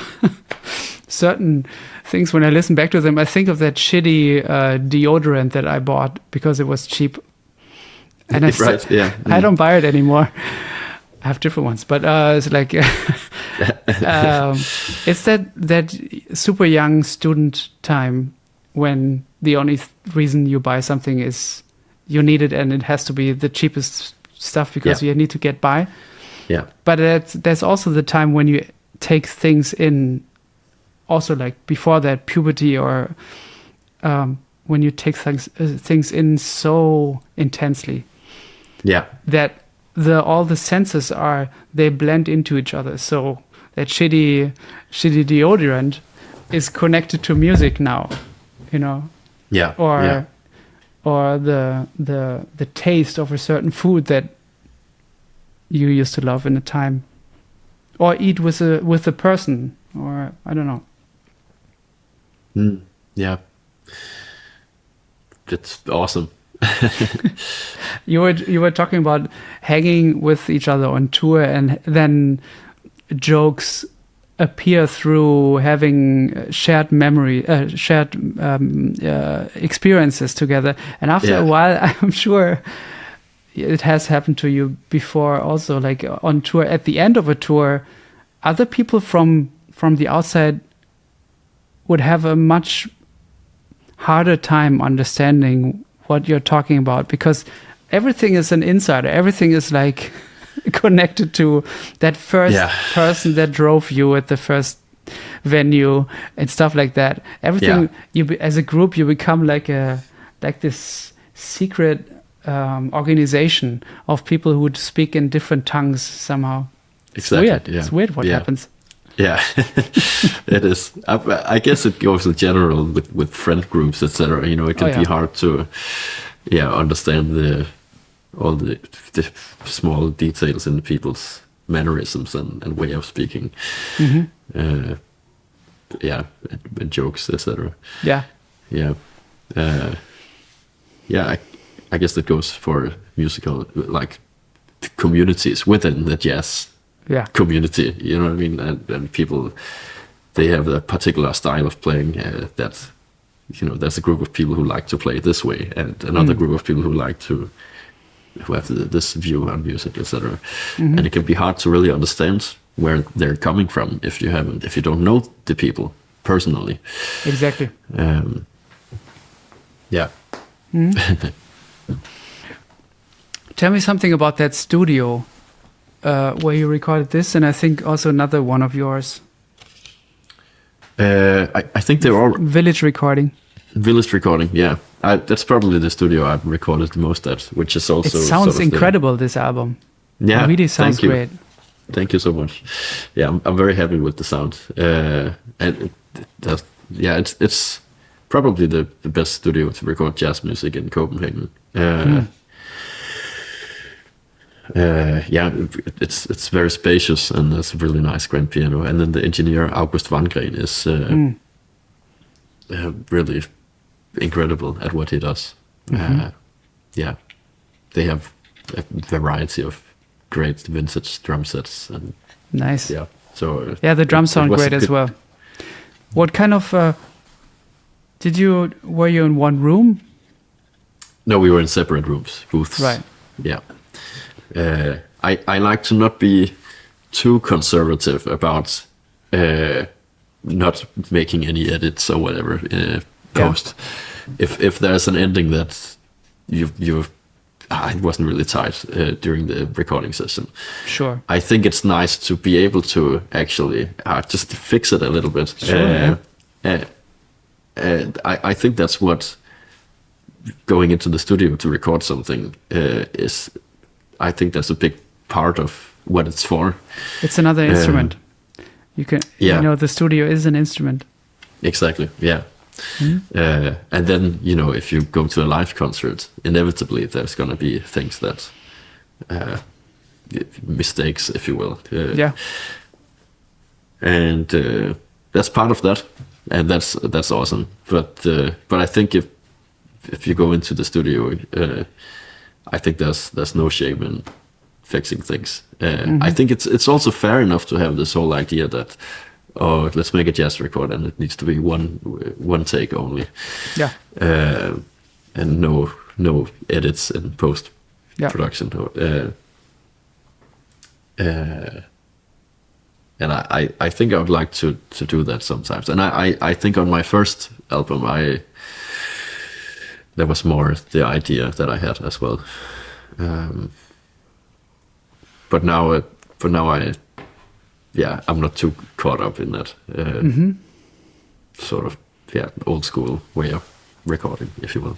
certain things, when I listen back to them, I think of that shitty deodorant that I bought because it was cheap. And I don't buy it anymore. I have different ones, but it's like it's that super young student time when the only reason you buy something is you need it, and it has to be the cheapest stuff because you need to get by. Yeah. But that's also the time when you take things in, also like before that, puberty, or when you take things in so intensely. Yeah. That all the senses they blend into each other. So that shitty deodorant is connected to music now, Yeah. Or the taste of a certain food that you used to love in a time, or eat with a person, or I don't know. Yeah. That's awesome. You were talking about hanging with each other on tour, and then jokes appear through having shared experiences together. And after a while, I'm sure it has happened to you before also, like on tour, at the end of a tour, other people from the outside would have a much harder time understanding what you're talking about, because everything is an insider. Everything is like connected to that first person that drove you at the first venue and stuff like that. Everything as a group, you become like this secret organization of people who would speak in different tongues somehow. Exactly. It's weird. It's weird what happens. Yeah, it is. I guess it goes in general with friend groups, etc. It can be hard to understand all the small details in people's mannerisms and way of speaking. And jokes, etc. Yeah. I guess that goes for musical, like, communities within the jazz community, you know what I mean? And people, they have a particular style of playing that, you know, there's a group of people who like to play this way, and another group of people who have this view on music, etc. And it can be hard to really understand where they're coming from if you don't know the people personally. Exactly. Tell me something about that studio where you recorded this, and I think also another one of yours. I think they're all Village recording. Yeah. That's probably the studio I've recorded the most at, which is also. It sounds incredible. This album. Yeah, it really sounds great. Thank you so much. Yeah, I'm very happy with the sound, and it's probably the best studio to record jazz music in Copenhagen. It's very spacious, and there's a really nice grand piano. And then the engineer August Vangren is really incredible at what he does. They have a variety of great vintage drum sets, and nice. Yeah, so the drums sound great as well. What kind of were you in one room? No, we were in separate booths. Right. Yeah. I like to not be too conservative about not making any edits or whatever post. If there's an ending that it wasn't really tight during the recording session. Sure. I think it's nice to be able to actually just fix it a little bit. Sure. And I think that's what going into the studio to record something is. I think that's a big part of what it's for. It's another instrument. You know, the studio is an instrument. Exactly. Yeah. And then, you know, if you go to a live concert, inevitably there's going to be things that mistakes, if you will. And that's part of that, and that's awesome. But I think if you go into the studio, I think there's no shame in fixing things. I think it's also fair enough to have this whole idea that, let's make a jazz record and it needs to be one take only. Yeah. And no edits in post production. And I think I would like to do that sometimes. And I think on my first album there was more the idea that I had as well. But now I'm not too caught up in that sort of old school way of recording, if you will.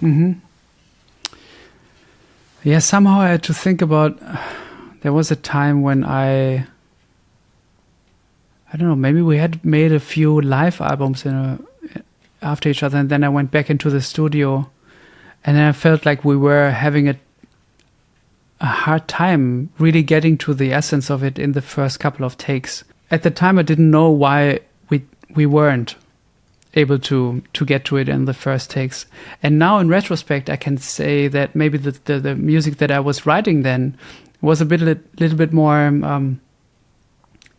Yeah, somehow I had to think about. There was a time when I don't know. Maybe we had made a few live albums after each other, and then I went back into the studio, and then I felt like we were having a hard time really getting to the essence of it in the first couple of takes. At the time, I didn't know why we weren't able to get to it in the first takes. And now, in retrospect, I can say that maybe the music that I was writing then was a little bit more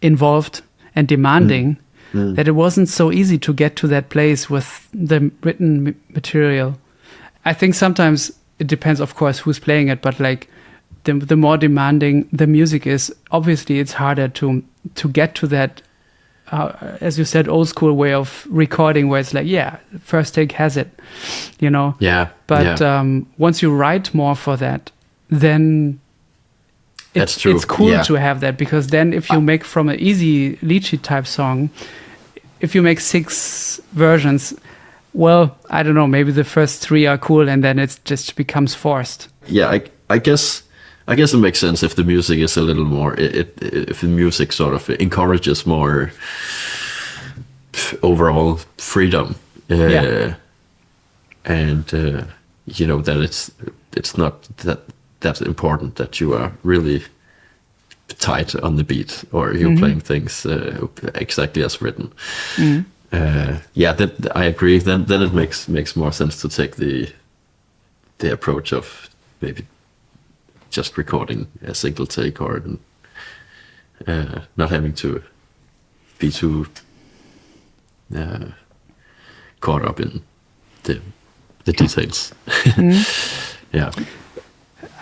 involved and demanding. That it wasn't so easy to get to that place with the written material. I think sometimes it depends, of course, who's playing it, but like the more demanding the music is, obviously it's harder to get to that, as you said, old school way of recording where it's like, first take has it, you know? Yeah. But once you write more for that, then that's true. It's cool to have that, because then if you make from an easy lychee type song, if you make 6 versions, well, I don't know, maybe the first 3 are cool and then it just becomes forced. Yeah, I guess it makes sense if the music is a little more, if the music sort of encourages more overall freedom. And you know, that it's not that important that you are really tight on the beat, or you're playing things exactly as written. That I agree. Then it makes more sense to take the approach of maybe just recording a single take, or not having to be too caught up in the details. Yeah.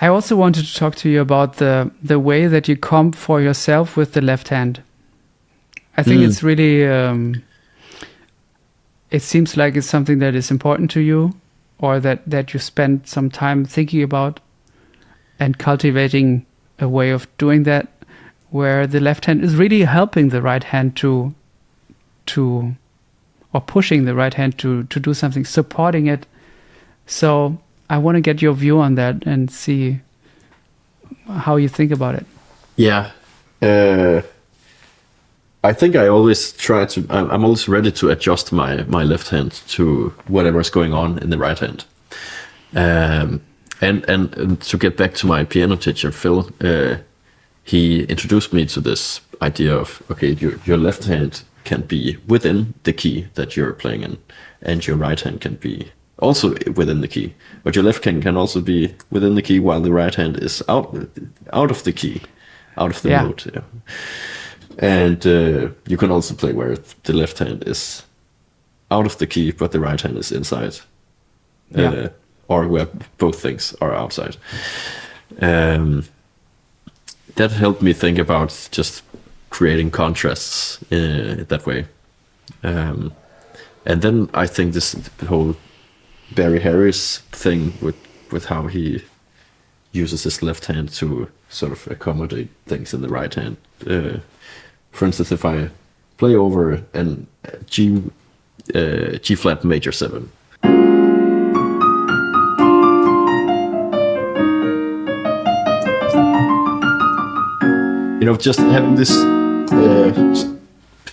I also wanted to talk to you about the way that you comp for yourself with the left hand. I think it's really, it seems like it's something that is important to you, or that you spend some time thinking about and cultivating a way of doing that, where the left hand is really helping the right hand to or pushing the right hand to do something, supporting it. So I want to get your view on that and see how you think about it. Yeah. I think I always try to, I'm always ready to adjust my left hand to whatever's going on in the right hand. And to get back to my piano teacher, Phil, he introduced me to this idea of, okay, your left hand can be within the key that you're playing in, and your right hand can be also within the key, but your left hand can also be within the key while the right hand is out of the key, out of the mode. Yeah. And you can also play where the left hand is out of the key, but the right hand is inside, or where both things are outside. That helped me think about just creating contrasts that way. And then I think this whole Barry Harris thing with how he uses his left hand to sort of accommodate things in the right hand. For instance, if I play over an G flat major 7, just having this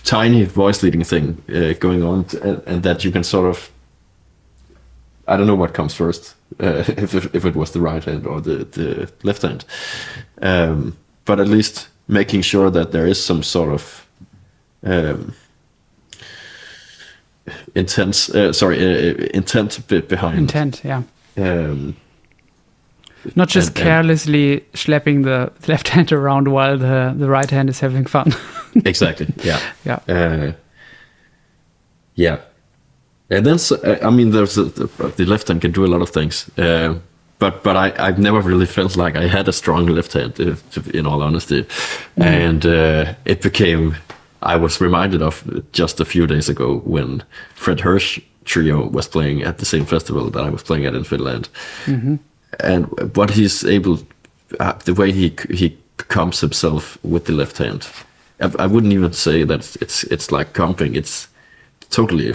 tiny voice leading thing going on, and that you can sort of, I don't know what comes first, if it was the right hand or the left hand, but at least making sure that there is some sort of intent behind. Intent, yeah. Not just carelessly slapping the left hand around while the right hand is having fun. Exactly. Yeah. Yeah. Yeah. And then, I mean, there's the left hand can do a lot of things, but I've never really felt like I had a strong left hand, in all honesty. And it became, I was reminded of just a few days ago when Fred Hirsch trio was playing at the same festival that I was playing at in Finland. And what he's able, the way he comps himself with the left hand, I wouldn't even say that it's like comping. It's totally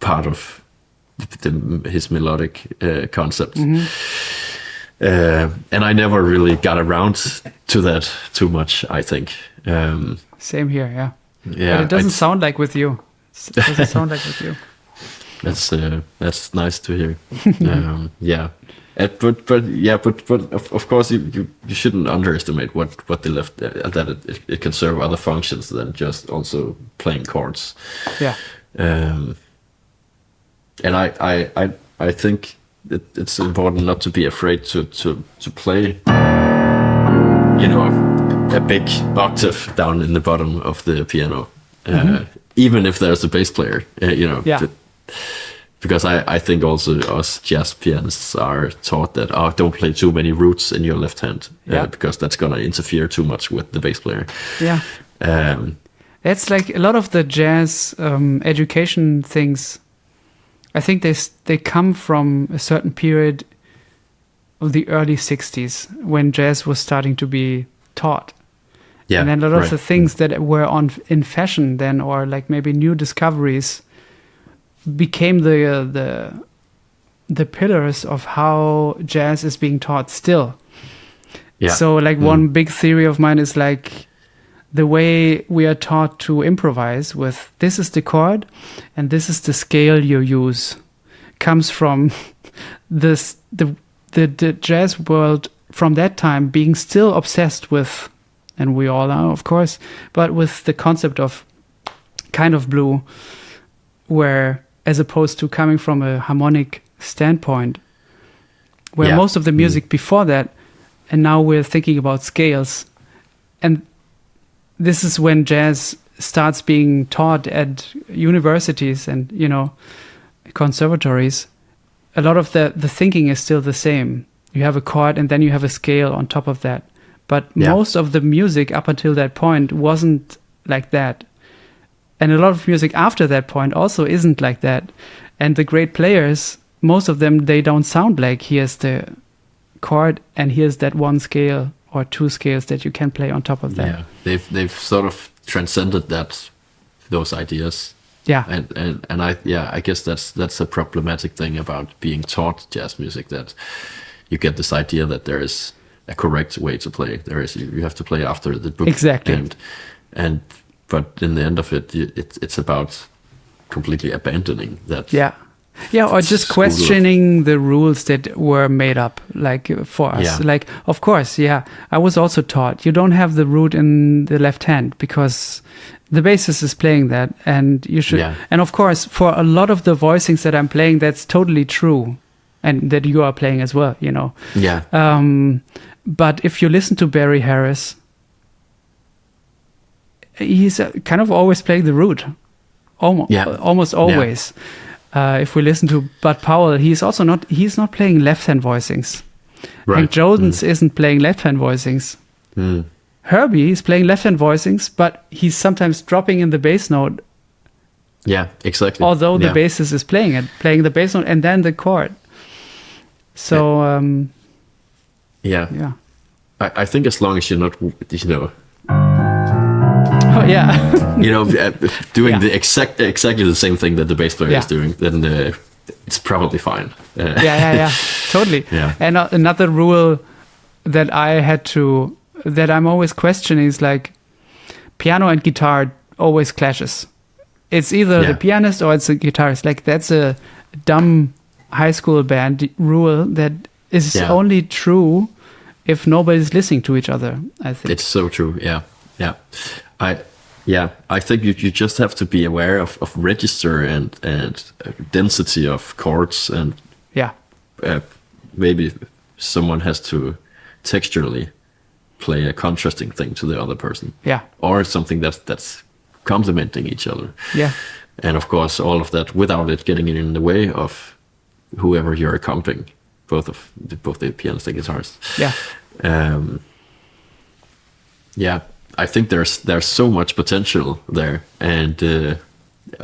part of his melodic concept. And I never really got around to that too much, I think. Same here, yeah. Yeah, but it doesn't sound like with you. It doesn't sound like with you. That's nice to hear. Yeah. But of course you shouldn't underestimate what the left, that it can serve other functions than just also playing chords. Yeah. And I think it's important not to be afraid to play, a big octave down in the bottom of the piano, even if there's a bass player, Yeah. Because I think also us jazz pianists are taught that, don't play too many roots in your left hand, because that's going to interfere too much with the bass player. Yeah. That's like a lot of the jazz education things. I think they come from a certain period of the early 60s when jazz was starting to be taught. Yeah, and then a lot of the things that were in fashion then, or like maybe new discoveries, became the pillars of how jazz is being taught still. Yeah. So like one big theory of mine is like the way we are taught to improvise with this is the chord and this is the scale you use comes from the jazz world from that time being still obsessed with, and we all are, of course, but with the concept of kind of blue, where as opposed to coming from a harmonic standpoint, where most of the music before that, and now we're thinking about scales. And this is when jazz starts being taught at universities and, you know, conservatories. A lot of the thinking is still the same. You have a chord and then you have a scale on top of that. But most of the music up until that point wasn't like that. And a lot of music after that point also isn't like that. And the great players, most of them, they don't sound like here's the chord and here's that one scale or two scales that you can play on top of that. Yeah, they've sort of transcended those ideas. Yeah, and I guess that's a problematic thing about being taught jazz music, that you get this idea that there is a correct way to play. You have to play after the book. Exactly. But in the end of it, it's about completely abandoning that. Yeah, or just questioning the rules that were made up, like for us. Yeah. Like, of course, I was also taught you don't have the root in the left hand because the bassist is playing that, and you should. Yeah. And of course, for a lot of the voicings that I'm playing, that's totally true, and that you are playing as well. You know. Yeah. But if you listen to Barry Harris, he's kind of always playing the root, almost always. Yeah. If we listen to Bud Powell, he's not playing left-hand voicings. Right. Hank Jones isn't playing left-hand voicings. Herbie is playing left-hand voicings, but he's sometimes dropping in the bass note. Yeah, exactly. Although the bassist is playing the bass note and then the chord. So I think as long as you're not, you know. Oh yeah. You know, doing the exactly the same thing that the bass player is doing, then it's probably fine. Totally. Yeah. And another rule that that I'm always questioning is like piano and guitar always clashes. It's either the pianist or it's the guitarist. Like that's a dumb high school band rule that is only true if nobody's listening to each other, I think. It's so true. Yeah. I think you just have to be aware of register and density of chords, and maybe someone has to texturally play a contrasting thing to the other person, or something that's complementing each other, and of course all of that without it getting in the way of whoever you're accompanying, both the pianist and guitarist. I think there's so much potential there, and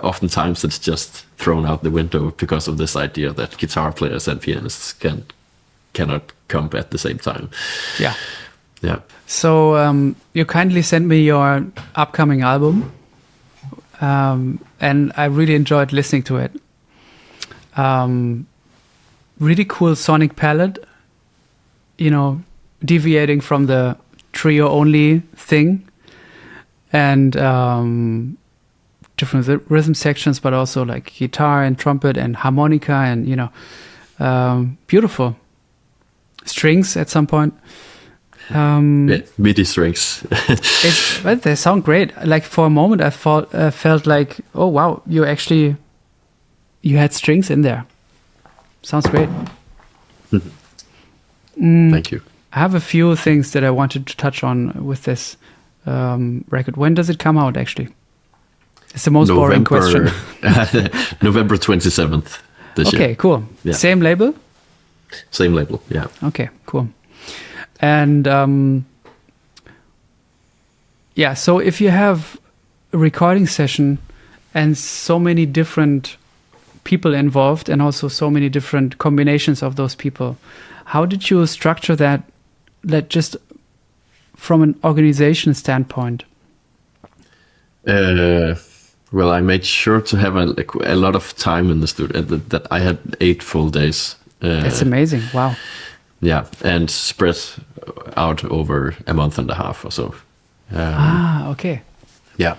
oftentimes it's just thrown out the window because of this idea that guitar players and pianists cannot come at the same time. Yeah. So you kindly sent me your upcoming album, and I really enjoyed listening to it. Really cool sonic palette, you know, deviating from the trio only thing, and different rhythm sections, but also like guitar and trumpet and harmonica, and you know, beautiful strings at some point. MIDI strings. They sound great. Like for a moment I felt like, oh wow, you had strings in there. Sounds great. Thank you. I have a few things that I wanted to touch on with this record. When does it come out, actually? It's the most boring question. November 27th this year. Okay, cool. Yeah. Same label? Same label, yeah. Okay, cool. And so if you have a recording session and so many different people involved and also so many different combinations of those people, how did you structure that just from an organization standpoint? Well, I made sure to have a lot of time in the studio. That I had 8 full days. That's amazing. Wow. Yeah, and spread out over a month and a half or so. Okay. Yeah.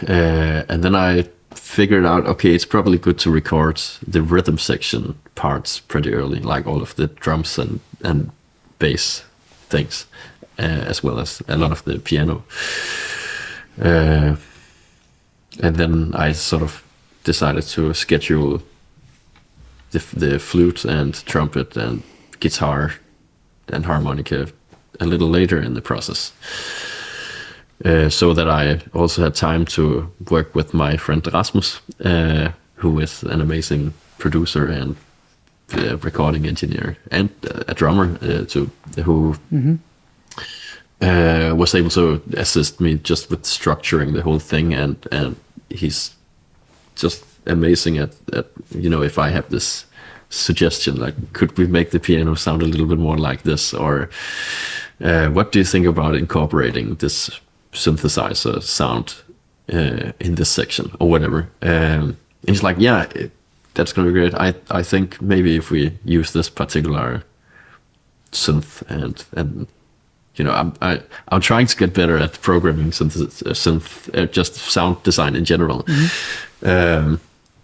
And then I figured out, okay, it's probably good to record the rhythm section parts pretty early, like all of the drums and bass things, as well as a lot of the piano. And then I sort of decided to schedule the flute and trumpet and guitar and harmonica a little later in the process, so that I also had time to work with my friend Rasmus, who is an amazing producer and recording engineer and a drummer too, who was able to assist me just with structuring the whole thing, and he's just amazing at if I have this suggestion, like, could we make the piano sound a little bit more like this, or what do you think about incorporating this synthesizer sound in this section or whatever, and he's like, yeah, that's gonna be great. I think maybe if we use this particular synth and I'm trying to get better at programming synth, just sound design in general.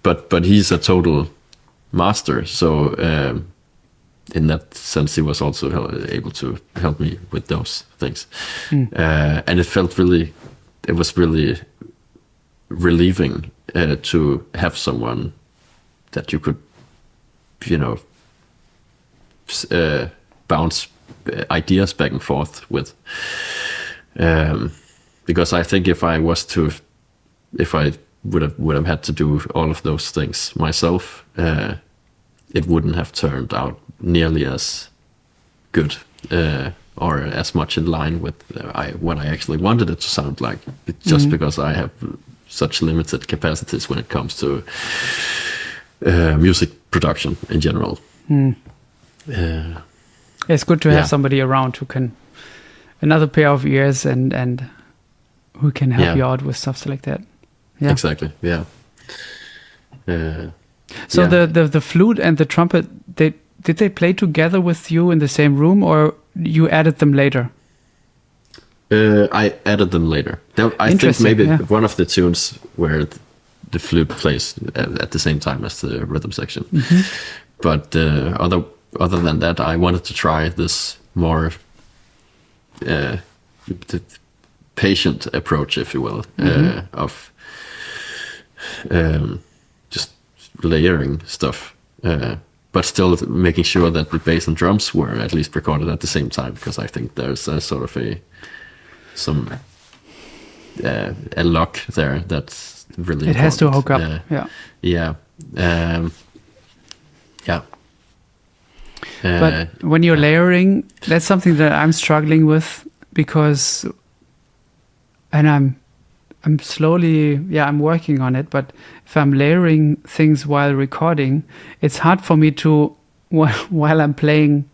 But he's a total master. So in that sense, he was also able to help me with those things. And it was really relieving to have someone that you could, bounce ideas back and forth with, because I think if I would have had to do all of those things myself, it wouldn't have turned out nearly as good, or as much in line with what I actually wanted it to sound like, just because I have such limited capacities when it comes to music production in general. It's good to have somebody around who can, another pair of ears and who can help you out with stuff like that. Yeah, exactly. Yeah. So the flute and the trumpet, did they play together with you in the same room, or you added them later? I added them later. I think maybe one of the tunes where the flute plays at the same time as the rhythm section. But other than that, I wanted to try this more patient approach, if you will, of just layering stuff, but still making sure that the bass and drums were at least recorded at the same time, because I think there's a sort of a lock there that's really important. Has to hook up. But when you're layering, that's something that I'm struggling with, because, and I'm slowly, I'm working on it, but if I'm layering things while recording, it's hard for me to, while I'm playing,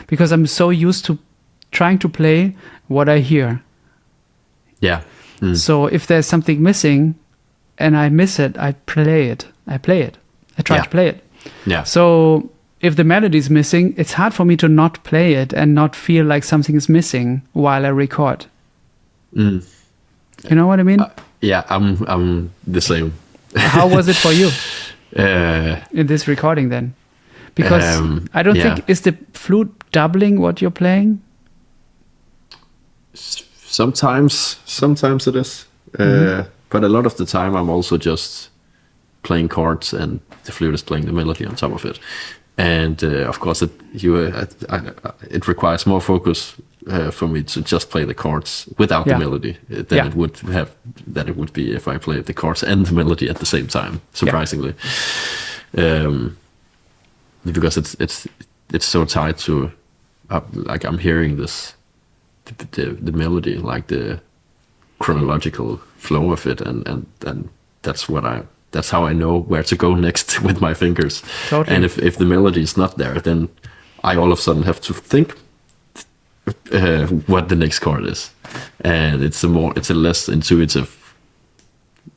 because I'm so used to trying to play what I hear. Yeah. So if there's something missing and I miss it, I play it. I try to play it. Yeah. So if the melody is missing, it's hard for me to not play it and not feel like something is missing while I record. You know what I mean? I'm the same. How was it for you in this recording then? Because I don't think, is the flute doubling what you're playing? Sometimes it is. But a lot of the time I'm also just playing chords and the flute is playing the melody on top of it. And of course it requires more focus for me to just play the chords without the melody than it would be if I played the chords and the melody at the same time, surprisingly. Because it's so tied to like I'm hearing this the melody, like the chronological flow of it, and that's how I know where to go next with my fingers. Totally. And if the melody is not there, then I all of a sudden have to think what the next chord is, and it's a less intuitive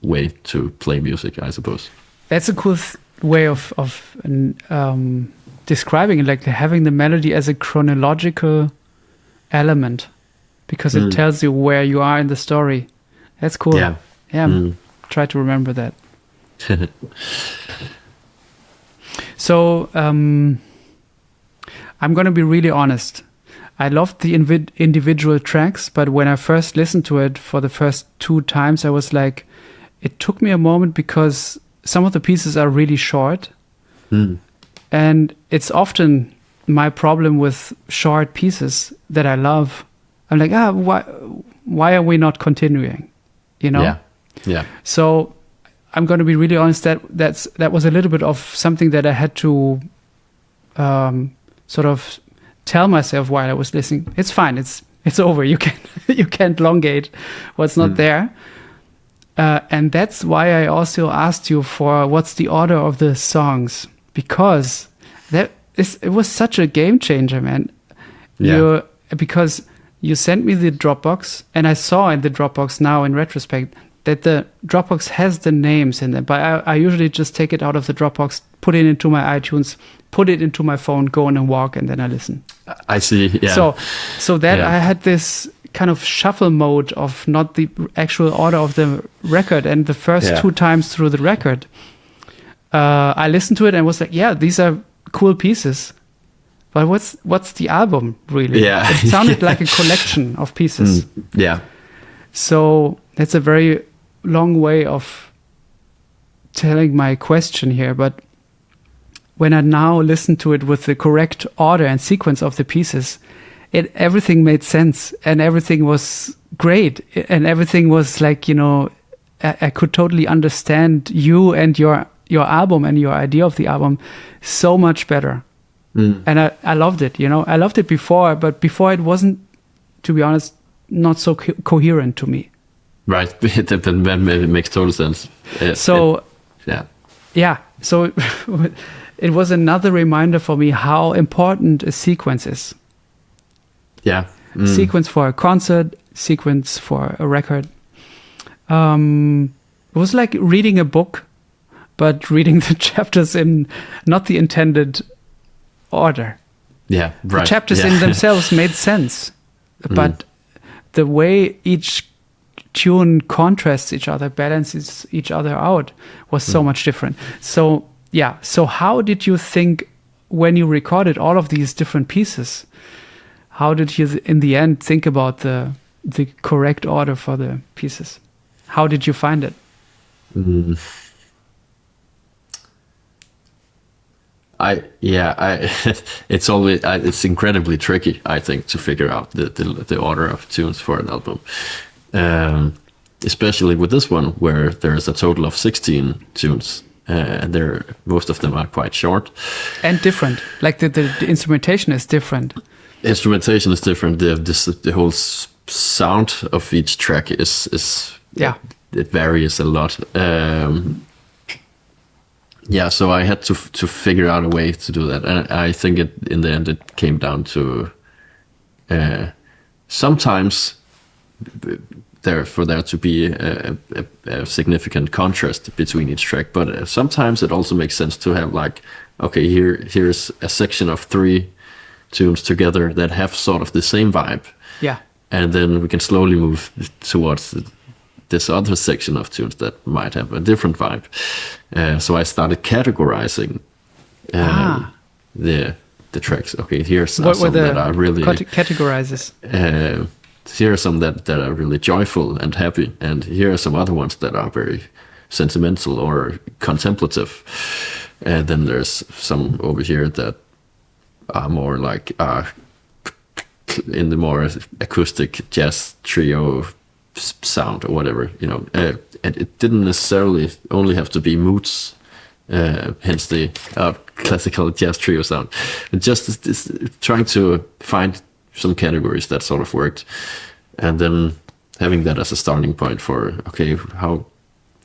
way to play music, I suppose. That's a cool way of describing it, like having the melody as a chronological element, because it tells you where you are in the story. That's cool. Try to remember that. So I'm going to be really honest. I loved the individual tracks, but when I first listened to it for the first 2 times, I was like, it took me a moment because some of the pieces are really short. And it's often my problem with short pieces that I love. I'm like, why are we not continuing? You know? Yeah. So I'm going to be really honest. That was a little bit of something that I had to sort of tell myself while I was listening. It's fine. It's over. You can't elongate what's not there. And that's why I also asked you for what's the order of the songs, because it was such a game changer, man. Yeah. Because you sent me the Dropbox, and I saw in the Dropbox now in retrospect that the Dropbox has the names in them, but I usually just take it out of the Dropbox, put it into my iTunes, put it into my phone, go on a walk, and then I listen. I see. Yeah. So that I had this kind of shuffle mode of not the actual order of the record. And the first 2 times through the record, I listened to it and was like, yeah, these are cool pieces. But what's the album really? Yeah. It sounded like a collection of pieces. Yeah. So that's a very long way of telling my question here. But when I now listen to it with the correct order and sequence of the pieces, everything made sense and everything was great. And everything was like, I could totally understand you and your album and your idea of the album so much better. And I loved it, I loved it before, but before it wasn't, to be honest, not so coherent to me. Right. It makes total sense. So it was another reminder for me how important a sequence is. Yeah. Sequence for a concert, sequence for a record. It was like reading a book, but reading the chapters in not the intended order. Yeah, right. The chapters in themselves made sense, but the way each tune contrasts each other, balances each other out, was so much different. So how did you think when you recorded all of these different pieces? How did you, in the end, think about the correct order for the pieces? How did you find it? It's incredibly tricky, I think, to figure out the order of tunes for an album, especially with this one where there is a total of 16 tunes, and most of them are quite short and different. Like the instrumentation is different. Instrumentation is different. The whole sound of each track is it varies a lot. So I had to figure out a way to do that, and I think in the end it came down to sometimes there to be a significant contrast between each track, but sometimes it also makes sense to have like, okay, here's a section of 3 tunes together that have sort of the same vibe, and then we can slowly move towards this other section of tunes that might have a different vibe. So I started categorizing the tracks. Okay, here's some that are really categorizes. Here are some that are really joyful and happy, and here are some other ones that are very sentimental or contemplative. And then there's some over here that are more like in the more acoustic jazz trio sound or whatever, and it didn't necessarily only have to be moods, hence the classical jazz trio sound. Just trying to find some categories that sort of worked, and then having that as a starting point for, okay,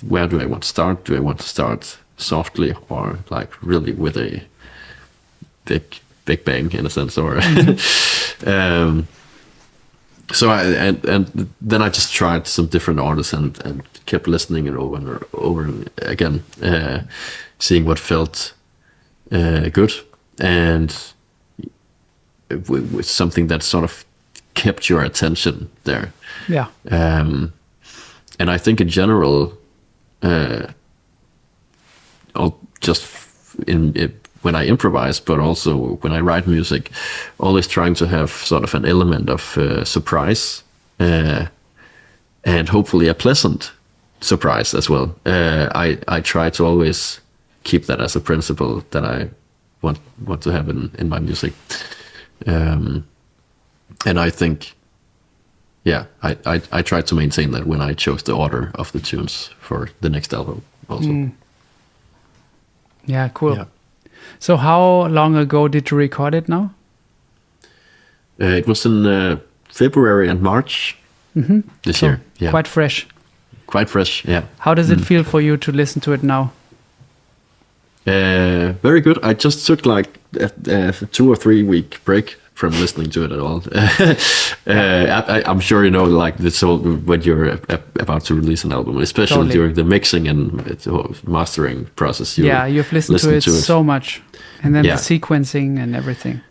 where do I want to start? Do I want to start softly or like really with a big bang in a sense, or so then I just tried some different orders and kept listening it over and over again, seeing what felt good, and with something that sort of kept your attention there. And I think in general, just when I improvise, but also when I write music, always trying to have sort of an element of surprise, and hopefully a pleasant surprise as well. I try to always keep that as a principle that I want to have in my music. And I think, I try to maintain that when I chose the order of the tunes for the next album also. Yeah, cool. Yeah. So how long ago did you record it now? It was in February and March this year. Yeah. Quite fresh. Quite fresh, yeah. How does it feel for you to listen to it now? Very good. I just took like a 2 or 3 week break from listening to it at all. I'm sure you know, like this whole, when you're about to release an album, especially during the mixing and mastering process. You've listened to it so much, and then the sequencing and everything.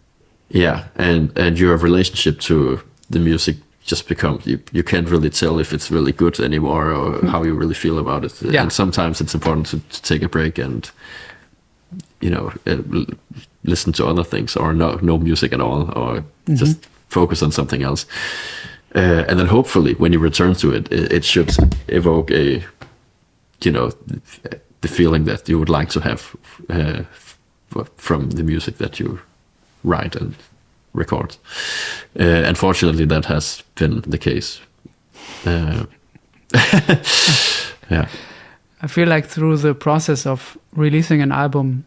Yeah, and your relationship to the music just becomes, you can't really tell if it's really good anymore or how you really feel about it. Yeah. And sometimes it's important to take a break and, listen to other things, or no music at all, or just focus on something else. And then hopefully when you return to it, it should evoke the feeling that you would like to have from the music that you write and record. Unfortunately, that has been the case. Yeah. I feel like through the process of releasing an album,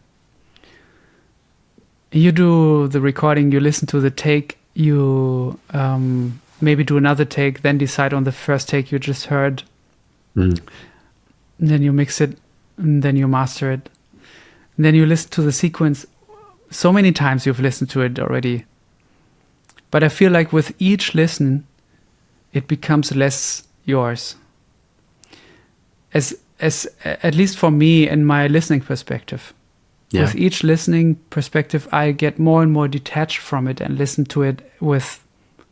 you do the recording, you listen to the take, you maybe do another take, then decide on the first take you just heard. Then you mix it, and then you master it. And then you listen to the sequence. So many times you've listened to it already. But I feel like with each listen, it becomes less yours. As at least for me, in my listening perspective. Yeah. With each listening perspective, I get more and more detached from it and listen to it with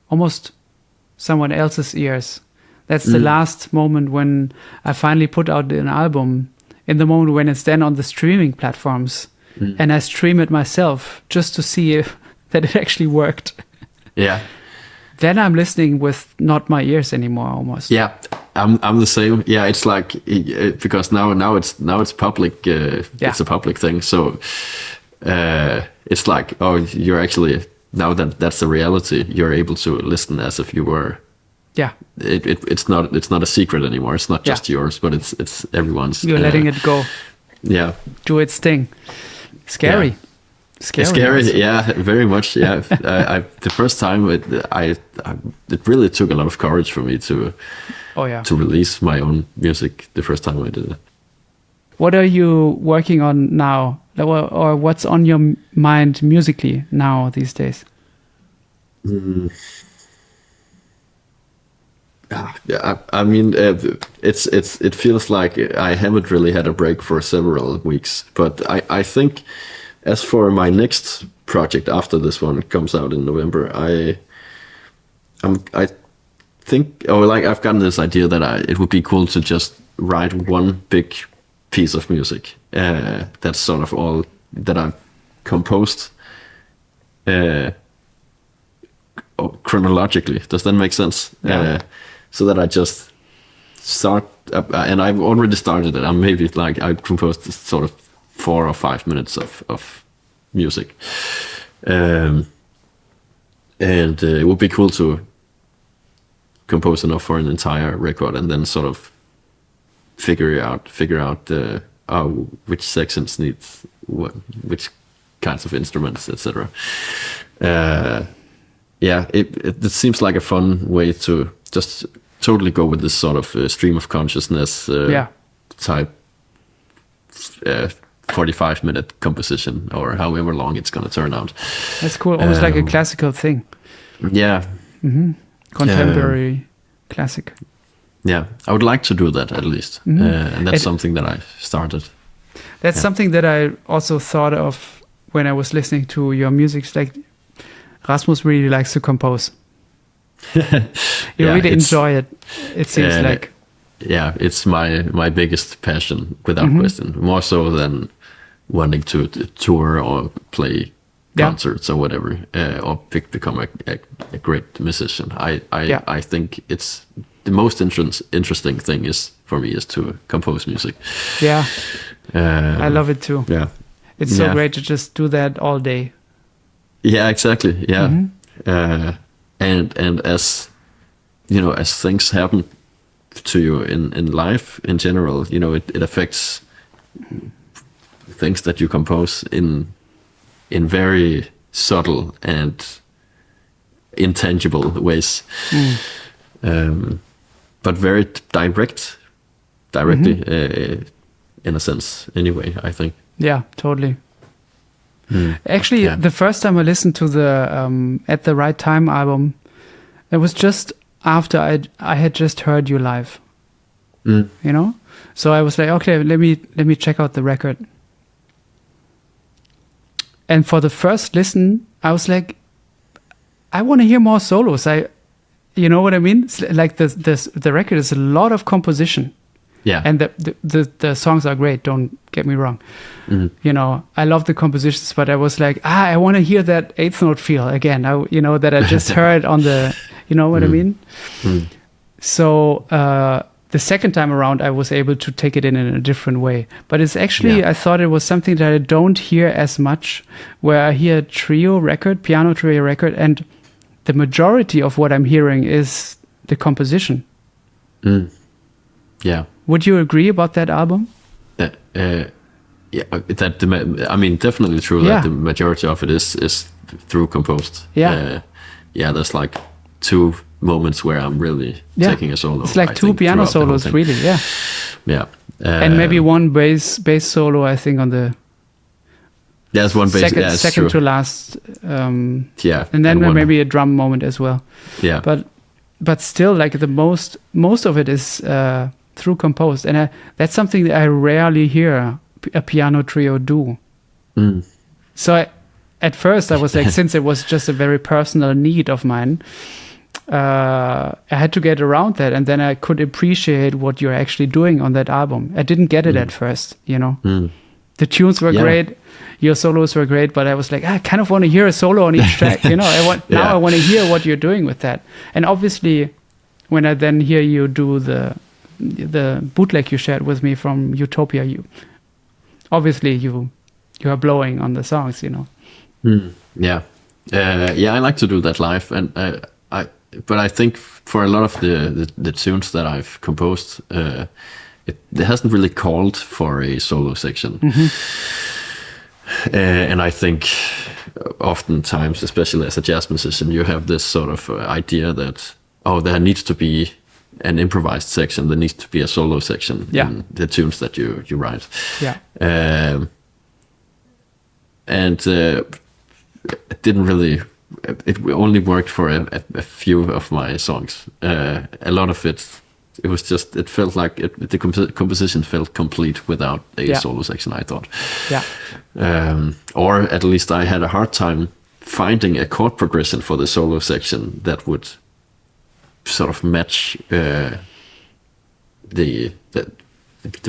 almost someone else's ears. That's the last moment when I finally put out an album, in the moment when it's then on the streaming platforms, and I stream it myself just to see if that it actually worked. Yeah. Then I'm listening with not my ears anymore, almost. Yeah, I'm the same. Yeah, it's like, because now it's public. It's a public thing. So it's like, oh, you're actually, now that that's the reality, you're able to listen as if you were. Yeah. It's not a secret anymore. It's not just yours, but it's everyone's. You're letting it go. Yeah. Do its thing. Scary. Yeah. Scary, yeah, very much. Yeah, the first time it really took a lot of courage for me to release my own music. The first time I did it. What are you working on now, or what's on your mind musically now these days? Yeah, I mean, it feels like I haven't really had a break for several weeks, but I think. As for my next project after this one comes out in November, I think, I've gotten this idea that it would be cool to just write one big piece of music. That's sort of all that I've composed chronologically. Does that make sense? Yeah. So that I just start, and I've already started it. I composed sort of 4 or 5 minutes of music, and it would be cool to compose enough for an entire record, and then sort of figure out which sections need which kinds of instruments, etc. It seems like a fun way to just totally go with this sort of stream of consciousness type 45-minute composition, or however long it's going to turn out. That's cool. Almost like a classical thing. Yeah. Contemporary classic. Yeah, I would like to do that at least. And that's something that I started. That's something that I also thought of when I was listening to your music. It's like Rasmus really likes to compose. You really enjoy it, it seems like. yeah, it's my biggest passion without question. More so than wanting to tour or play concerts or whatever, or become a great musician. I think it's the most interesting thing for me is to compose music. Yeah, I love it too. Yeah, it's so great to just do that all day. Yeah, exactly. Yeah, and as you know, as things happen to you in life in general, you know, it affects things that you compose in very subtle and intangible ways, but very directly in a sense. Anyway, I think. Yeah, totally. Actually, the first time I listened to the At the Right Time album, it was just after I had just heard you live. You know, so I was like, okay, let me check out the record. And for the first listen, I was like, I want to hear more solos. You know what I mean? It's like the record is a lot of composition. Yeah. And the songs are great, don't get me wrong. You know, I love the compositions, but I was like, I want to hear that eighth note feel again. That I just heard on the, you know what I mean? So the second time around, I was able to take it in a different way. But it's actually, I thought it was something that I don't hear as much, where I hear piano trio record, and the majority of what I'm hearing is the composition. Yeah. Would you agree about that album? Yeah, I mean, definitely true that the majority of it is through composed. Yeah. There's like two moments where I'm really taking a solo. It's like two piano solos, really. Yeah. Yeah. And maybe one bass solo, I think, on the there's one bass second to last. And then maybe a drum moment as well. Yeah. But still, like most of it is through composed, and that's something that I rarely hear a piano trio do. So at first I was like, since it was just a very personal need of mine, I had to get around that, and then I could appreciate what you're actually doing on that album. I didn't get it at first, you know. The tunes were great, your solos were great, but I was like, I kind of want to hear a solo on each track, you know. I want to hear what you're doing with that. And obviously, when I then hear you do the bootleg you shared with me from Utopia, you are blowing on the songs, you know. I like to do that live, and but I think for a lot of the tunes that I've composed, it hasn't really called for a solo section. And I think oftentimes, especially as a jazz musician, you have this sort of idea that, there needs to be an improvised section, there needs to be a solo section in the tunes that you write. It didn't really, it only worked for a few of my songs. A lot of it was just, it felt like the composition felt complete without a solo section, I thought. Or at least I had a hard time finding a chord progression for the solo section that would sort of match the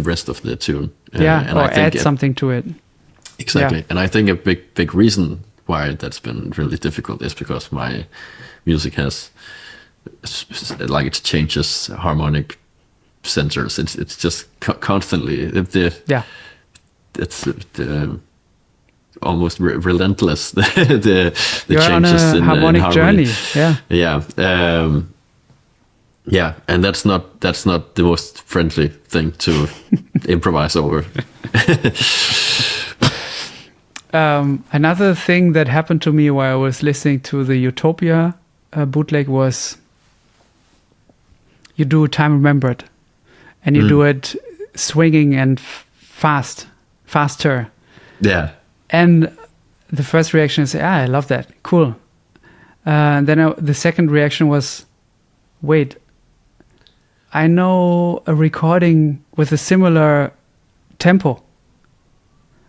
rest of the tune. And or add something to it. Exactly. And I think a big reason why that's been really difficult is because my music has, like, it changes harmonic centers. It's just constantly it's almost relentless. the You're changes on a in harmonic journey. And that's not the most friendly thing to improvise over. Another thing that happened to me while I was listening to the Utopia bootleg was you do Time Remembered, and you do it swinging and faster. Yeah. And the first reaction is, I love that. Cool. And then the second reaction was, wait, I know a recording with a similar tempo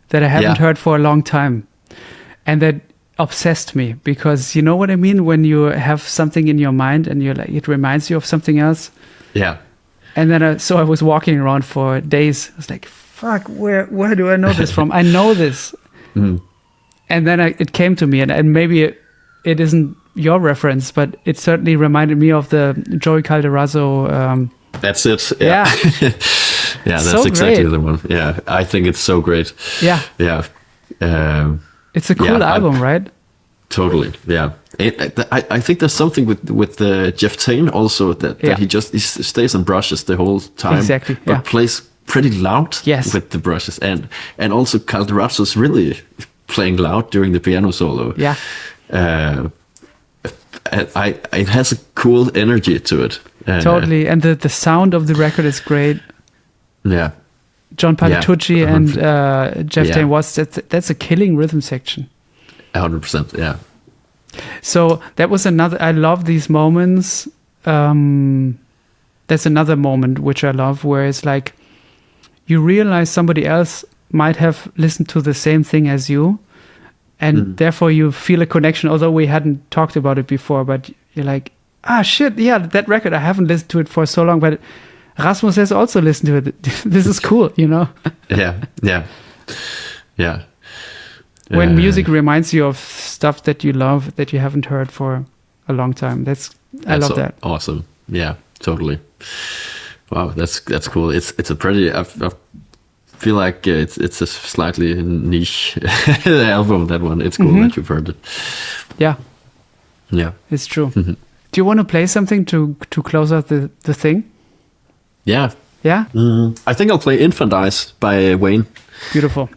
that I haven't heard for a long time. And that obsessed me, because you know what I mean? When you have something in your mind and you're like, it reminds you of something else. Yeah. And then so I was walking around for days. I was like, fuck, where do I know this from? I know this. And then it came to me, and maybe it isn't your reference, but it certainly reminded me of the Joey Calderazzo. That's it. Yeah. Yeah, that's So exactly great. the one. Yeah, I think it's so great. Yeah. Yeah. It's a cool album, right? Totally. Yeah. I think there's something with Jeff Tain also that he stays on brushes the whole time. Exactly. But Yeah. plays pretty loud with the brushes, and also Calderazzo's really playing loud during the piano solo. Yeah. It has a cool energy to it. Totally. And the sound of the record is great. Yeah. John Patitucci and Jeff Tain Watts, that's a killing rhythm section. 100%, yeah. So that was another, I love these moments. That's another moment which I love, where it's like you realize somebody else might have listened to the same thing as you, and therefore you feel a connection, although we hadn't talked about it before, but you're like, shit, yeah, that record, I haven't listened to it for so long, but Rasmus has also listened to it. This is cool, you know? Yeah. When music reminds you of stuff that you love, that you haven't heard for a long time. I love that. Awesome. Yeah, totally. Wow, that's cool. It's a pretty. I feel like it's a slightly niche album. That one. It's cool that you've heard it. Yeah. Yeah. It's true. Do you want to play something to close out the thing? Yeah. Yeah. I think I'll play Infant Eyes by Wayne. Beautiful.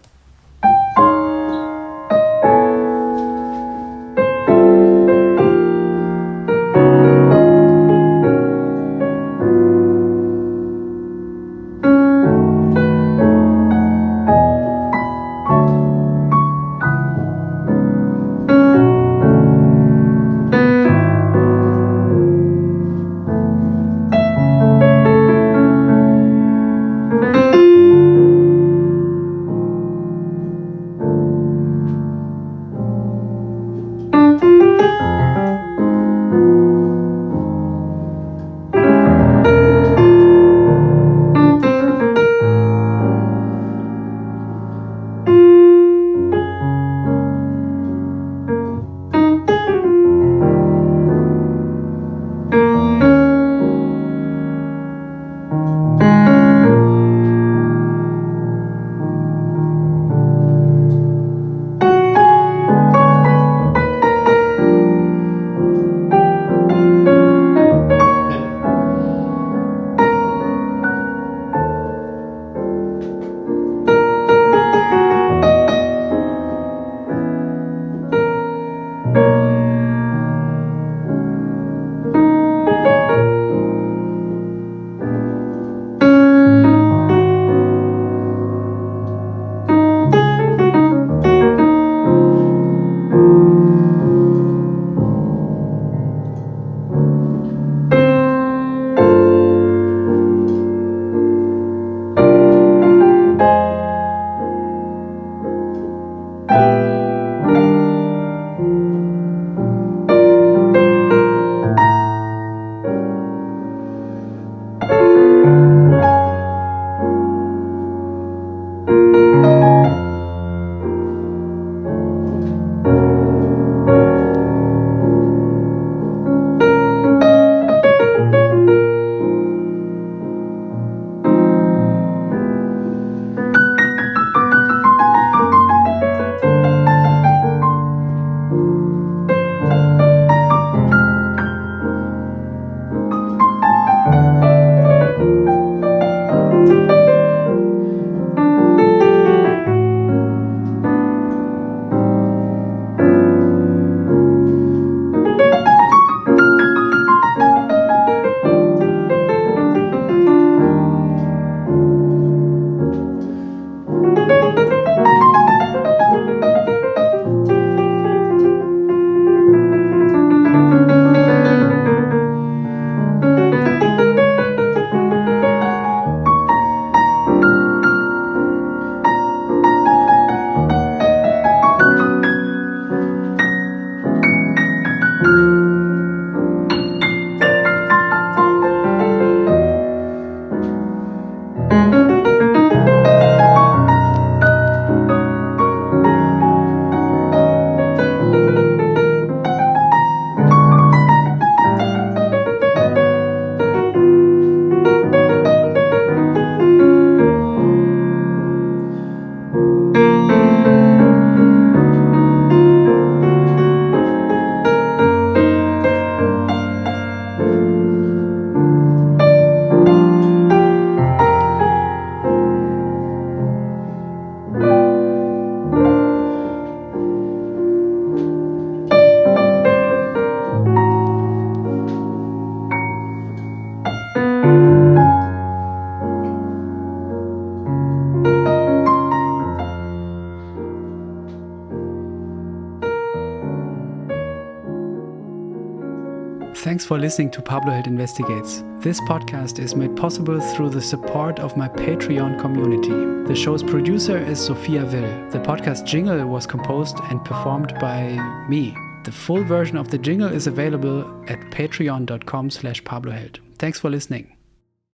Thanks for listening to Pablo Held Investigates. This podcast is made possible through the support of my Patreon community. The show's producer is Sophia Will. The podcast jingle was composed and performed by me. The full version of the jingle is available at patreon.com/PabloHeld. Thanks for listening.